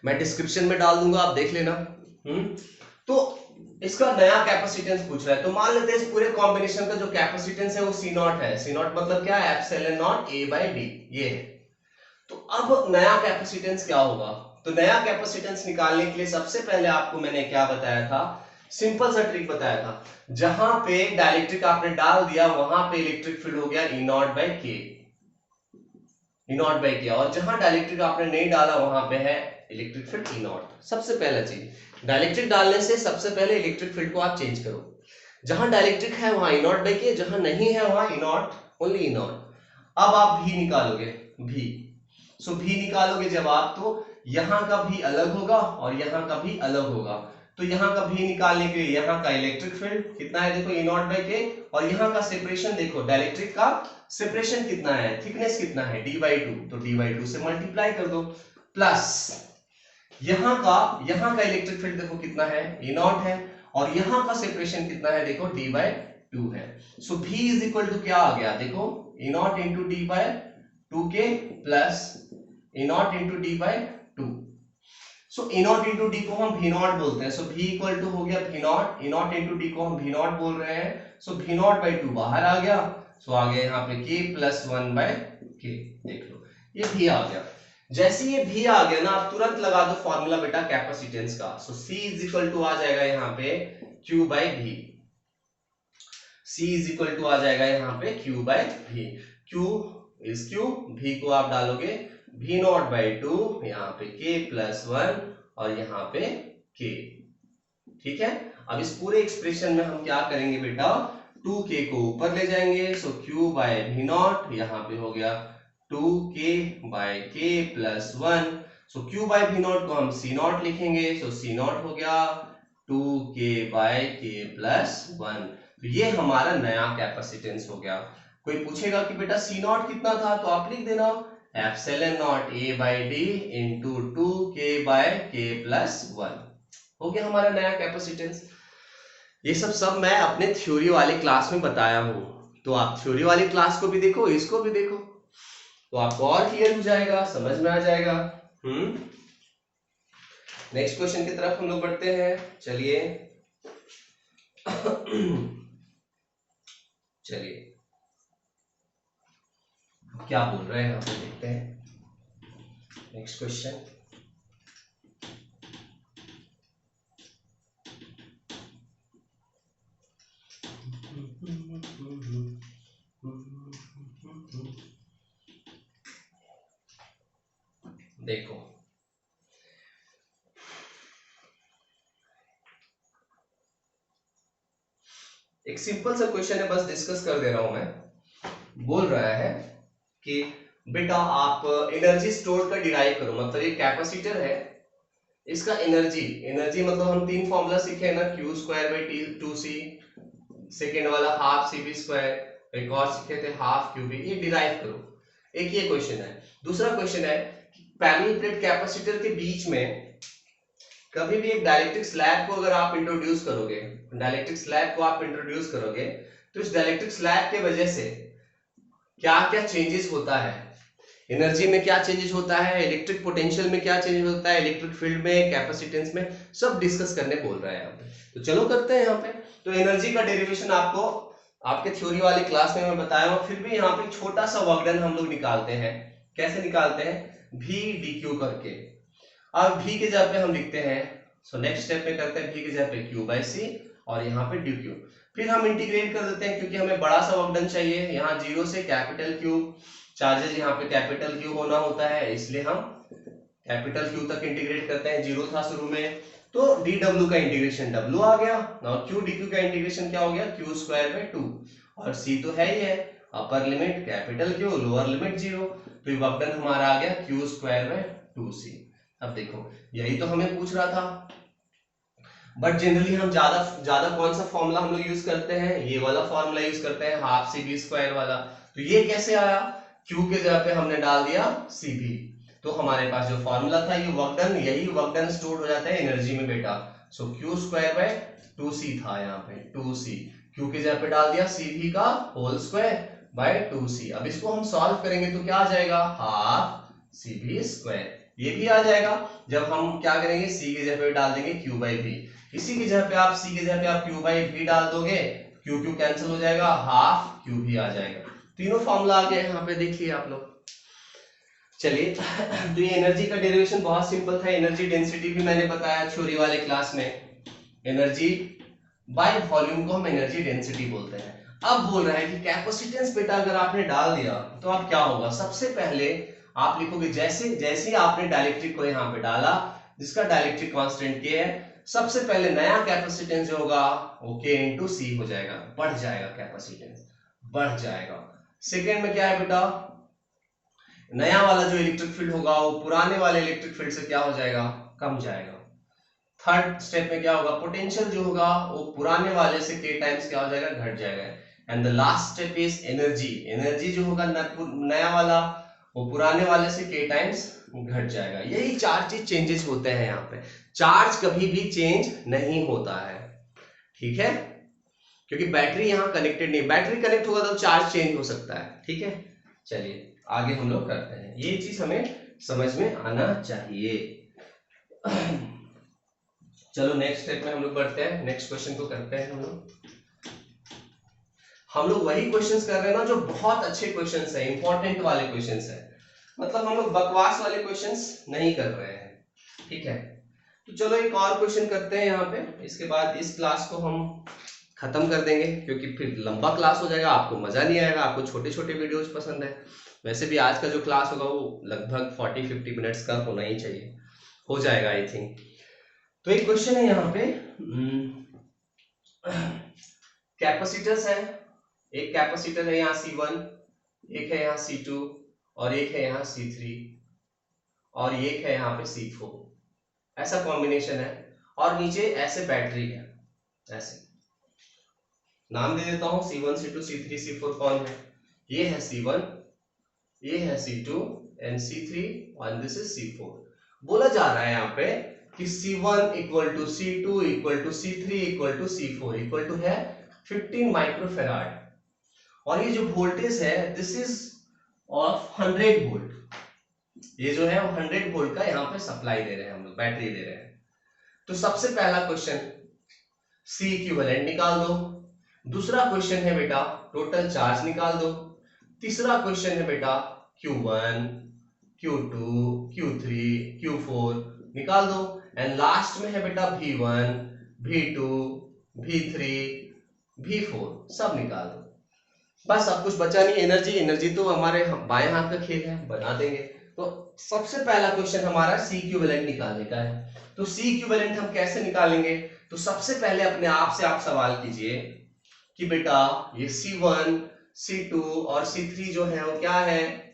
मैं डिस्क्रिप्शन में डाल दूंगा, आप देख लेना। तो इसका नया कैपेसिटेंस पूछ रहा है, तो मान लेते हैं इस पूरे कॉम्बिनेशन का जो कैपेसिटेंस है वो C0 है। C0 मतलब क्या है, एप्सिलॉन नॉट A/D, ये है। तो अब नया कैपेसिटेंस क्या होगा, तो नया कैपेसिटेंस निकालने के लिए सबसे पहले आपको मैंने क्या बताया था, सिंपल सा ट्रिक बताया था, जहां पे डाइलेक्ट्रिक आपने डाल दिया वहां पे इलेक्ट्रिक फील्ड हो गया E0/K, E0/K, और जहां डाइलेक्ट्रिक आपने नहीं डाला वहां पे है इलेक्ट्रिक फील्ड E0। सबसे पहला चीज, डाइलेक्ट्रिक डालने से सबसे पहले इलेक्ट्रिक फील्ड को आप चेंज करो, जहां डाइलेक्ट्रिक है वहां E0/K, जहां नहीं है वहां E0, ओनली E0। अब आप भी निकालोगे, भी सो भी निकालोगे जब आप, तो यहां का भी अलग होगा और यहां का भी अलग होगा, तो यहां का भी निकालने के लिए यहां का इलेक्ट्रिक फील्ड कितना है देखो E0/K, और यहां का सेपरेशन देखो, डाइलेक्ट्रिक का सेपरेशन कितना है, थिकनेस कितना है d/2, तो d/2 से मल्टीप्लाई कर दो, प्लस यहां का इलेक्ट्रिक फील्ड देखो कितना है, E0 है, और यहां का सेपरेशन कितना है देखो d/2 है। सो v इज इक्वल टू क्या आ गया देखो, E0 into d/2k plus E0 into d/2। सो E0 इंटू d को हम V0 बोलते हैं, सो v इक्वल टू हो गया V0, E0 इंटू d को हम V0 बोल रहे हैं, सो V0/2 बाहर आ गया, सो आ गया यहाँ पे k प्लस 1/k, देख लो ये v आ गया। जैसे ये v आ गया ना, आप तुरंत लगा दो फॉर्मूला बेटा कैपेसिटेंस का, so c is equal to आ जाएगा यहाँ पे q/v, c is equal to आ जाएगा यहाँ पे q/v, q is q, v को आप डालोगे V0/2, यहाँ पे k प्लस 1 और यहाँ पे k, ठीक है। अब इस पूरे एक्सप्रेशन में हम क्या करेंगे बेटा, 2k को ऊपर ले जाएंगे, सो q/V0 यहाँ पे हो गया 2k/k प्लस 1, सो q/V0 को हम C0 लिखेंगे, सो C0 हो गया 2k/k प्लस 1, तो ये हमारा नया कैपेसिटेंस हो गया। कोई पूछेगा कि बेटा C0 कितना था, तो आप लिख देना epsilon not A/D into 2k/k plus 1, हो गया हमारा नया कैपेसिटेंस। ये सब मैं अपने थ्योरी वाले क्लास में बताया हूं, तो आप थ्योरी वाली क्लास को भी देखो, इसको भी देखो, तो आपको और क्लियर हो जाएगा, समझ में आ जाएगा। नेक्स्ट क्वेश्चन की तरफ हम लोग बढ़ते हैं, चलिए चलिए क्या बोल रहे हैं, हम देखते हैं नेक्स्ट क्वेश्चन। देखो एक सिंपल सा क्वेश्चन है, बस डिस्कस कर दे रहा हूं मैं। बोल रहा है कि बेटा आप एनर्जी स्टोर का डिराइव करो, मतलब ये कैपेसिटर है, इसका एनर्जी मतलब हम 3 फॉर्मूला सीखे हैं ना, Q²/2c, सेकेंड वाला ½ cv², एक और सीखे थे ½ qb, ये डिराइव करो। एक ये क्वेश्चन है। दूसरा क्वेश्चन है पैरेलल प्लेट कैपेसिटर के बीच में कभी भी एक डाइलेक्ट्रिक स्लैब को अगर आप इंट्रोड्यूस करोगे, तो इस डाइलेक्ट्रिक स्लैब के वजह से क्या क्या चेंजेस होता है, एनर्जी में क्या चेंजेस होता है, इलेक्ट्रिक पोटेंशियल में क्या चेंजेस होता है, इलेक्ट्रिक फील्ड में, कैपेसिटेंस में, सब डिस्कस करने बोल रहा है यहाँ पे। तो चलो करते हैं यहाँ पे। तो एनर्जी का डेरिवेशन आपको आपके थ्योरी वाली क्लास में मैं बताया हूँ, फिर भी यहाँ पे छोटा सा वर्क डन हम लोग निकालते हैं। कैसे निकालते हैं, v dq करके। अब v के जगह पे हम लिखते हैं, सो नेक्स्ट स्टेप में करते हैं v की जगह पे q/c और यहाँ पे dq, फिर हम इंटीग्रेट कर देते हैं क्योंकि हमें बड़ा सा वर्क डन चाहिए। यहाँ 0 से कैपिटल Q चार्जेस यहाँ पे कैपिटल क्यू होना होता है, इसलिए हम कैपिटल क्यू तक इंटीग्रेट करते हैं। जीरो था शुरू में, तो डी डब्ल्यू का इंटीग्रेशन डब्ल्यू आ गया, और क्यू डी क्यू का इंटीग्रेशन क्या हो गया, क्यू स्क्वायर बाय 2, और सी तो है ही है, upper limit capital Q, lower limit zero, तो ये वर्क डन हमारा आ गया क्यू स्क्वायर बाय 2c। अब देखो यही तो हमें पूछ रहा था, बट जनरली हम ज्यादा ज्यादा कौन सा फॉर्मूला हम लोग यूज करते हैं, ये वाला फॉर्मूला यूज करते हैं, हाफ सी बी स्क्वायर वाला। तो ये कैसे आया, क्यू के जगह पे हमने डाल दिया सी बी, तो हमारे पास जो फॉर्मूला था ये वर्क डन, यही वर्क डन स्टोर हो जाता है एनर्जी में बेटा। सो क्यू स्क्वायर बाय 2c था यहाँ पे, 2c, क्यू के जगह पे डाल दिया सी बी का होल स्क्वायर बाय 2c। अब इसको हम सॉल्व करेंगे तो क्या आ जाएगा, हाफ सी बी स्क्वायर, ये भी आ जाएगा। जब हम क्या करेंगे, सी के जगह पे डाल देंगे क्यू बाई बी, इसी की जगह पे आप सी की जगह पे आप क्यू बाई बी डाल दोगे, क्यू क्यू कैंसिल हो जाएगा, हाफ क्यू भी आ जाएगा। तीनों फॉर्मूला आ गए यहाँ पे, देखिए आप लोग। चलिए तो ये एनर्जी का डेरिवेशन बहुत सिंपल था, एनर्जी डेंसिटी भी मैंने बताया थ्योरी वाले क्लास में, एनर्जी बाय वॉल्यूम को हम एनर्जी डेंसिटी बोलते हैं। अब बोल रहा है कि कैपेसिटेंस बेटा अगर आपने डाल दिया तो अब क्या होगा, सबसे पहले आप लिखोगे जैसे जैसे ही आपने डाइलेक्ट्रिक को यहाँ पे डाला, जिसका डाइलेक्ट्रिक कांस्टेंट के है, सबसे पहले नया कैपेसिटेंस जो होगा वो K इंटू सी हो जाएगा, बढ़ जाएगा, कैपेसिटेंस बढ़ जाएगा। सेकेंड में क्या है बेटा, नया वाला जो इलेक्ट्रिक फील्ड होगा वो पुराने वाले इलेक्ट्रिक फील्ड से क्या हो जाएगा, कम जाएगा। थर्ड स्टेप में क्या होगा, पोटेंशियल जो होगा वो पुराने वाले से K टाइम्स क्या हो जाएगा, घट जाएगा। And the last step is energy, energy जो होगा नया वाला वो पुराने वाले से K टाइम्स घट जाएगा। यही चार चीज चेंजेस होते हैं यहाँ पे, चार्ज कभी भी चेंज नहीं होता है, ठीक है, क्योंकि बैटरी यहाँ कनेक्टेड नहीं, बैटरी कनेक्ट होगा तो चार्ज चेंज हो सकता है, ठीक है। चलिए आगे हम लोग करते हैं, ये चीज हमें समझ में आना चाहिए। चलो नेक्स्ट स्टेप में हम लोग बढ़ते हैं, नेक्स्ट क्वेश्चन को करते हैं। हम लोग वही क्वेश्चंस कर रहे हैं ना जो बहुत अच्छे क्वेश्चंस है, इंपॉर्टेंट वाले क्वेश्चंस है, मतलब हम लोग बकवास वाले क्वेश्चंस नहीं कर रहे हैं, ठीक है। तो चलो एक और क्वेश्चन करते हैं यहाँ पे, इसके बाद इस क्लास को हम खत्म कर देंगे, क्योंकि फिर लंबा क्लास हो जाएगा, आपको मजा नहीं आएगा, आपको छोटे छोटे वीडियोज पसंद है। वैसे भी आज का जो क्लास होगा वो लगभग 40-50 मिनट्स का होना ही चाहिए, हो जाएगा आई थिंक। तो एक क्वेश्चन है यहाँ पे, कैपेसिटर्स है, एक कैपेसिटर है यहाँ C1, एक है यहाँ C2, और एक है यहाँ C3, और एक है यहाँ पे C4, ऐसा कॉम्बिनेशन है, और नीचे ऐसे बैटरी है, ऐसे नाम दे देता हूं, C1 C2 C3 C4 कौन है, ये है C1, ये है C2 एंड C3 और दिस इज C4। बोला जा रहा है यहाँ पे कि C1 equal to C2 equal to C3 equal to C4 equal to है 15 माइक्रोफेराड, और ये जो वोल्टेज है दिस इज ऑफ 100 वोल्ट, ये जो है वो 100 वोल्ट का यहाँ पे सप्लाई दे रहे हैं हम लोग, बैटरी दे रहे हैं। तो सबसे पहला क्वेश्चन C इक्विवेलेंट निकाल दो, दूसरा क्वेश्चन है बेटा टोटल चार्ज निकाल दो, तीसरा क्वेश्चन है बेटा Q1 Q2 Q3 Q4 निकाल दो, एंड लास्ट में है बेटा V1 V2 V3 V4 सब निकाल दो। बस अब कुछ बचा नहीं, एनर्जी, एनर्जी तो हमारे बाएं हाथ का खेल है, बना देंगे। तो सबसे पहला क्वेश्चन हमारा C इक्विवेलेंट निकालने का है, तो C इक्विवेलेंट हम कैसे निकालेंगे, तो सबसे पहले अपने आप से आप सवाल कीजिए कि बेटा ये C1 C2 और C3 जो है वो क्या है,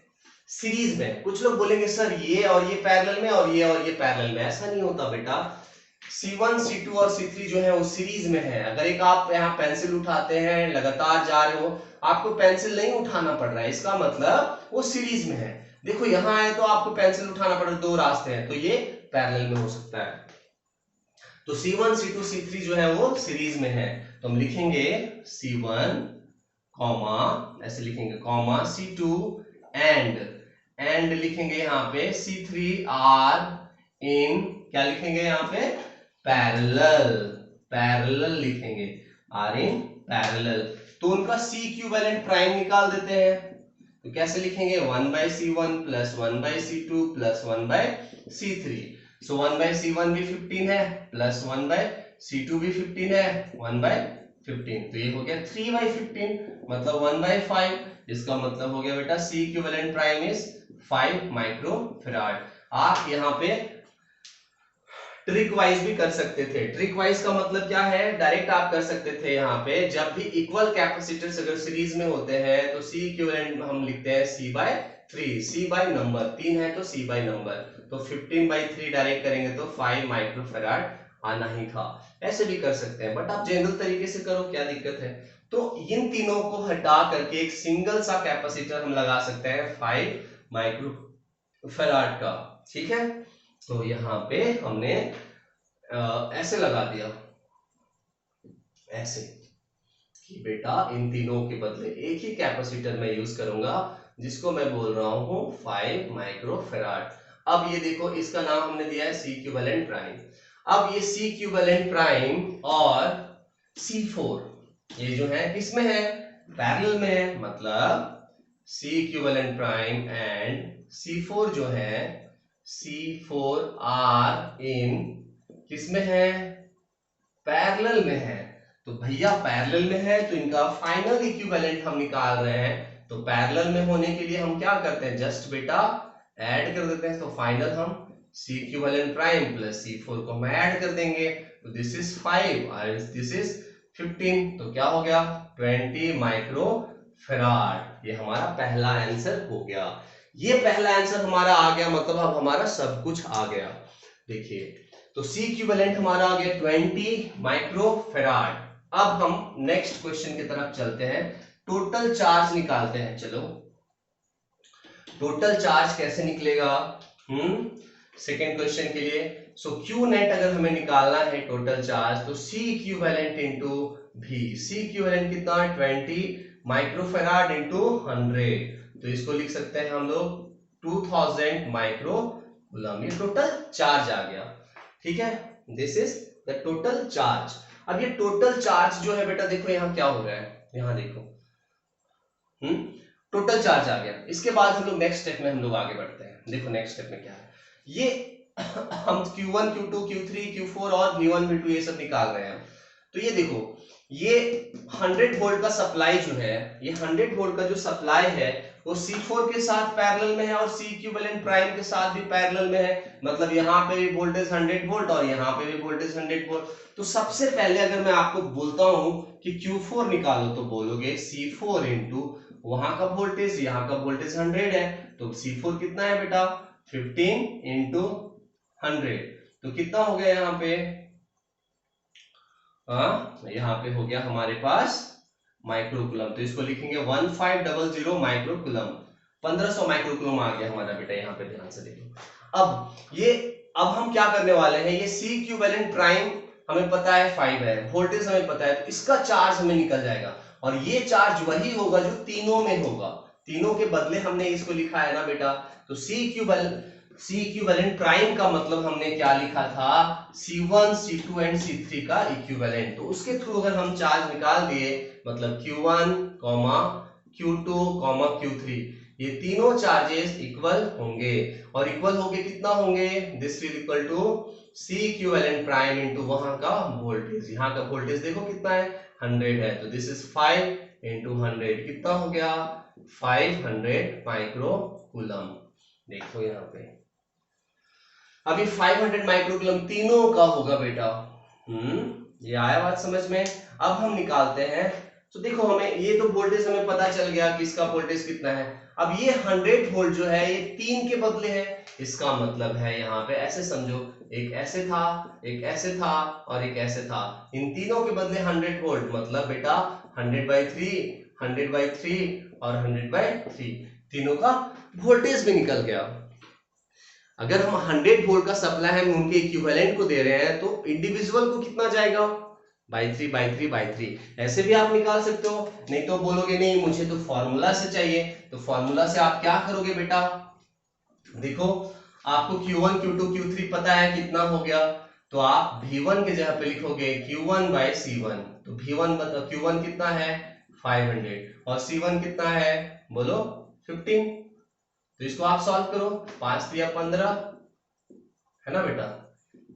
सीरीज में। कुछ लोग बोलेंगे सर ये और ये पैरेलल में और ये पैरेलल में, ऐसा नहीं होता बेटा। C1 C2 और C3 जो है वो सीरीज में है। अगर एक आप यहाँ पेंसिल उठाते हैं, लगातार जा रहे हो, आपको पेंसिल नहीं उठाना पड़ रहा है, इसका मतलब वो सीरीज में है। देखो यहाँ है तो आपको पेंसिल उठाना पड़ रहा है, दो रास्ते हैं, तो ये पैरेलल में हो सकता है। तो C1 C2 C3 जो है वो सीरीज में है, तो हम लिखेंगे C1 कॉमा, ऐसे लिखेंगे कॉमा C2 एंड लिखेंगे यहाँ पे C3 आर इन, क्या लिखेंगे यहाँ पे, पैरेलल लिखेंगे, आर इन पैरेलल। तो उनका C इक्विवेलेंट प्राइम निकाल देते हैं, तो कैसे लिखेंगे 1/C1 plus 1/C2 plus 1/C3। सो 1/C1 भी 15 है प्लस 1/C2 भी 15 है 1/15, तो ये हो गया 3/15 मतलब 1/5। इसका मतलब हो गया बेटा C equivalent prime is 5 micro farad. आप यहाँ पे ट्रिक वाइज भी कर सकते थे। ट्रिक वाइज का मतलब क्या है, डायरेक्ट आप कर सकते थे यहाँ पे, जब भी इक्वल कैपेसिटर्स अगर सीरीज में होते हैं तो C इक्विवेलेंट हम लिखते हैं C/3, C बाय नंबर, 3 है तो C बाय नंबर, तो 15/3 डायरेक्ट करेंगे तो 5 माइक्रो फैराड आना ही था। ऐसे भी कर सकते हैं, बट आप जनरल तरीके से करो, क्या दिक्कत है। तो इन तीनों को हटा करके एक सिंगल सा कैपेसिटर हम लगा सकते हैं 5 माइक्रो फैराड का, ठीक है। तो यहाँ पे हमने ऐसे लगा दिया, ऐसे कि बेटा इन तीनों के बदले एक ही कैपेसिटर मैं यूज करूंगा, जिसको मैं बोल रहा हूं 5 माइक्रो फैराड। अब ये देखो, इसका नाम हमने दिया है C इक्विवेलेंट प्राइम। अब ये C इक्विवेलेंट प्राइम और C4 ये जो है किसमें है, पैरेलल में है, मतलब C equivalent prime and C4 जो है C4R इन किसमें है, पैरेलल में है। तो भैया पैरेलल में है तो इनका फाइनल इक्विवेलेंट हम निकाल रहे हैं। तो पैरेलल में होने के लिए हम क्या करते हैं, जस्ट बेटा ऐड कर देते हैं। तो फाइनल हम C equivalent prime plus C4 को हम ऐड कर देंगे, तो दिस इज 5 और दिस इज 15, तो क्या हो गया 20 माइक्रो फैराड। ये हमारा पहला आंसर हो गया। ये पहला आंसर हमारा आ गया, मतलब अब हमारा सब कुछ आ गया। देखिए, तो C इक्विवेलेंट हमारा आ गया 20 माइक्रो फैराड। अब हम नेक्स्ट क्वेश्चन की तरफ चलते हैं, टोटल चार्ज निकालते हैं। चलो, टोटल चार्ज कैसे निकलेगा सेकेंड क्वेश्चन के लिए। सो Q नेट अगर हमें निकालना है टोटल चार्ज, तो C equivalent into V। C equivalent कितना है 20 माइक्रोफैराड इंटू 100, तो इसको लिख सकते हैं हम लोग 2000 माइक्रो कूलम। ये टोटल चार्ज आ गया, ठीक है। This is the total charge. अब ये टोटल चार्ज जो है बेटा, देखो यहाँ क्या हो रहा है, यहाँ देखो टोटल चार्ज आ गया। इसके बाद हम लोग नेक्स्ट स्टेप में हम लोग आगे बढ़ते हैं। देखो नेक्स्ट स्टेप में क्या है, ये हम Q1 Q2 Q3 Q4 और V1 V2 ये सब निकाल रहे हैं। तो ये देखो, ये 100 वोल्ट का सप्लाई जो है, ये 100 वोल्ट का जो सप्लाई है वो C4 के साथ पैरेलल में है और C इक्विवेलेंट प्राइम के साथ भी पैरेलल में है। मतलब यहाँ पे भी वोल्टेज 100 वोल्ट और यहाँ पे भी वोल्टेज 100 वोल्ट। तो सबसे पहले अगर मैं आपको बोलता हूं कि Q4 निकालो, तो बोलोगे C4 इंटू वहां का वोल्टेज, यहाँ का वोल्टेज 100 है, तो C4 कितना है बेटा 15 इंटू 100, तो कितना हो गया यहाँ पे, यहाँ पे हो गया हमारे पास माइक्रोकूलम। तो इसको लिखेंगे 1500 माइक्रोकूलम, 1500 माइक्रोकूलम आ गया हमारा बेटा। यहाँ पे ध्यान से देखो, अब हम क्या करने वाले हैं, ये C इक्विवेलेंट प्राइम हमें पता है 5 है, वोल्टेज हमें पता है, तो इसका चार्ज हमें निकल जाएगा। और ये चार्ज वही होगा जो तीनों में होगा, तीनों के बदले हमने इसको लिखा है ना बेटा। तो C इक्विवेलेंट प्राइम का मतलब हमने क्या लिखा था, C1 C2 एंड C3 का इक्विवेलेंट। तो उसके थ्रू अगर हम चार्ज निकाल दिए, मतलब Q1, Q2, Q3, ये तीनों चार्जेस इक्वल होंगे। और इक्वल होंगे कितना होंगे, this is equal to C equivalent prime into वहां का वोल्टेज। यहाँ का वोल्टेज देखो कितना है 100 है, तो दिस इज 5 इंटू 100, कितना हो गया 500 माइक्रो कूलम। देखो यहाँ पे अभी 500 माइक्रोकूलम तीनों का होगा बेटा। ये आया बात समझ में। अब हम निकालते हैं, तो देखो हमें ये तो वोल्टेज हमें पता चल गया कि इसका वोल्टेज कितना है। अब ये 100 वोल्ट जो है ये 3 के बदले है, इसका मतलब है यहाँ पे ऐसे समझो, एक ऐसे था, एक ऐसे था और एक ऐसे था, इन तीनों के बदले 100 वोल्ट, मतलब बेटा 100/3, 100/3 और 100/3, तीनों का वोल्टेज भी निकल गया। अगर हम 100 वोल्ट का सप्लाई हम उनके इक्विवेलेंट को दे रहे हैं, तो इंडिविजुअल को कितना जाएगा by3 ऐसे भी आप निकाल सकते हो। नहीं तो बोलोगे नहीं मुझे तो फॉर्मूला से चाहिए, तो फॉर्मूला से आप क्या करोगे बेटा, देखो आपको Q1 Q2 Q3 पता है कितना हो गया, तो आप V1 के जगह पे लिखोगे Q1/C1। तो Q1 कितना है 500 और C1 कितना है बोलो 15। तो इसको आप सॉल्व करो, 5 3 15 है ना बेटा,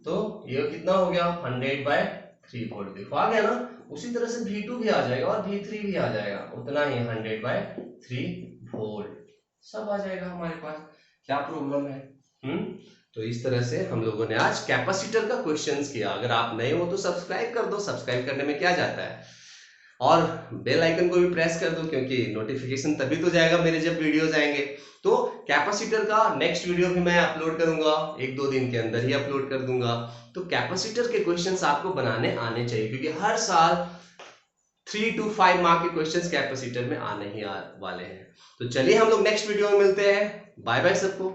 तो ये कितना हो गया 100/3 वोल्ट। देखो आ गया ना, उसी तरह से V2 भी आ जाएगा और V3 भी आ जाएगा, उतना ही 100/3 वोल्ट सब आ जाएगा हमारे पास। क्या प्रॉब्लम है? तो इस तरह से हम लोगों ने आज कैपेसिटर का क्वेश्चंस किया। अगर आप नए हो तो सब्सक्राइब कर दो, सब्सक्राइब करने में क्या जाता है, और बेल आइकन को भी प्रेस कर दो, क्योंकि नोटिफिकेशन तभी तो जाएगा मेरे जब वीडियोस आएंगे। तो कैपेसिटर का नेक्स्ट वीडियो भी मैं अपलोड करूंगा, 1-2 दिन के अंदर ही अपलोड कर दूंगा। तो कैपेसिटर के क्वेश्चंस आपको बनाने आने चाहिए, क्योंकि हर साल 3 to 5 मार्क के क्वेश्चंस कैपेसिटर में आने ही वाले हैं। तो चलिए हम लोग नेक्स्ट वीडियो में मिलते हैं। बाय बाय सबको।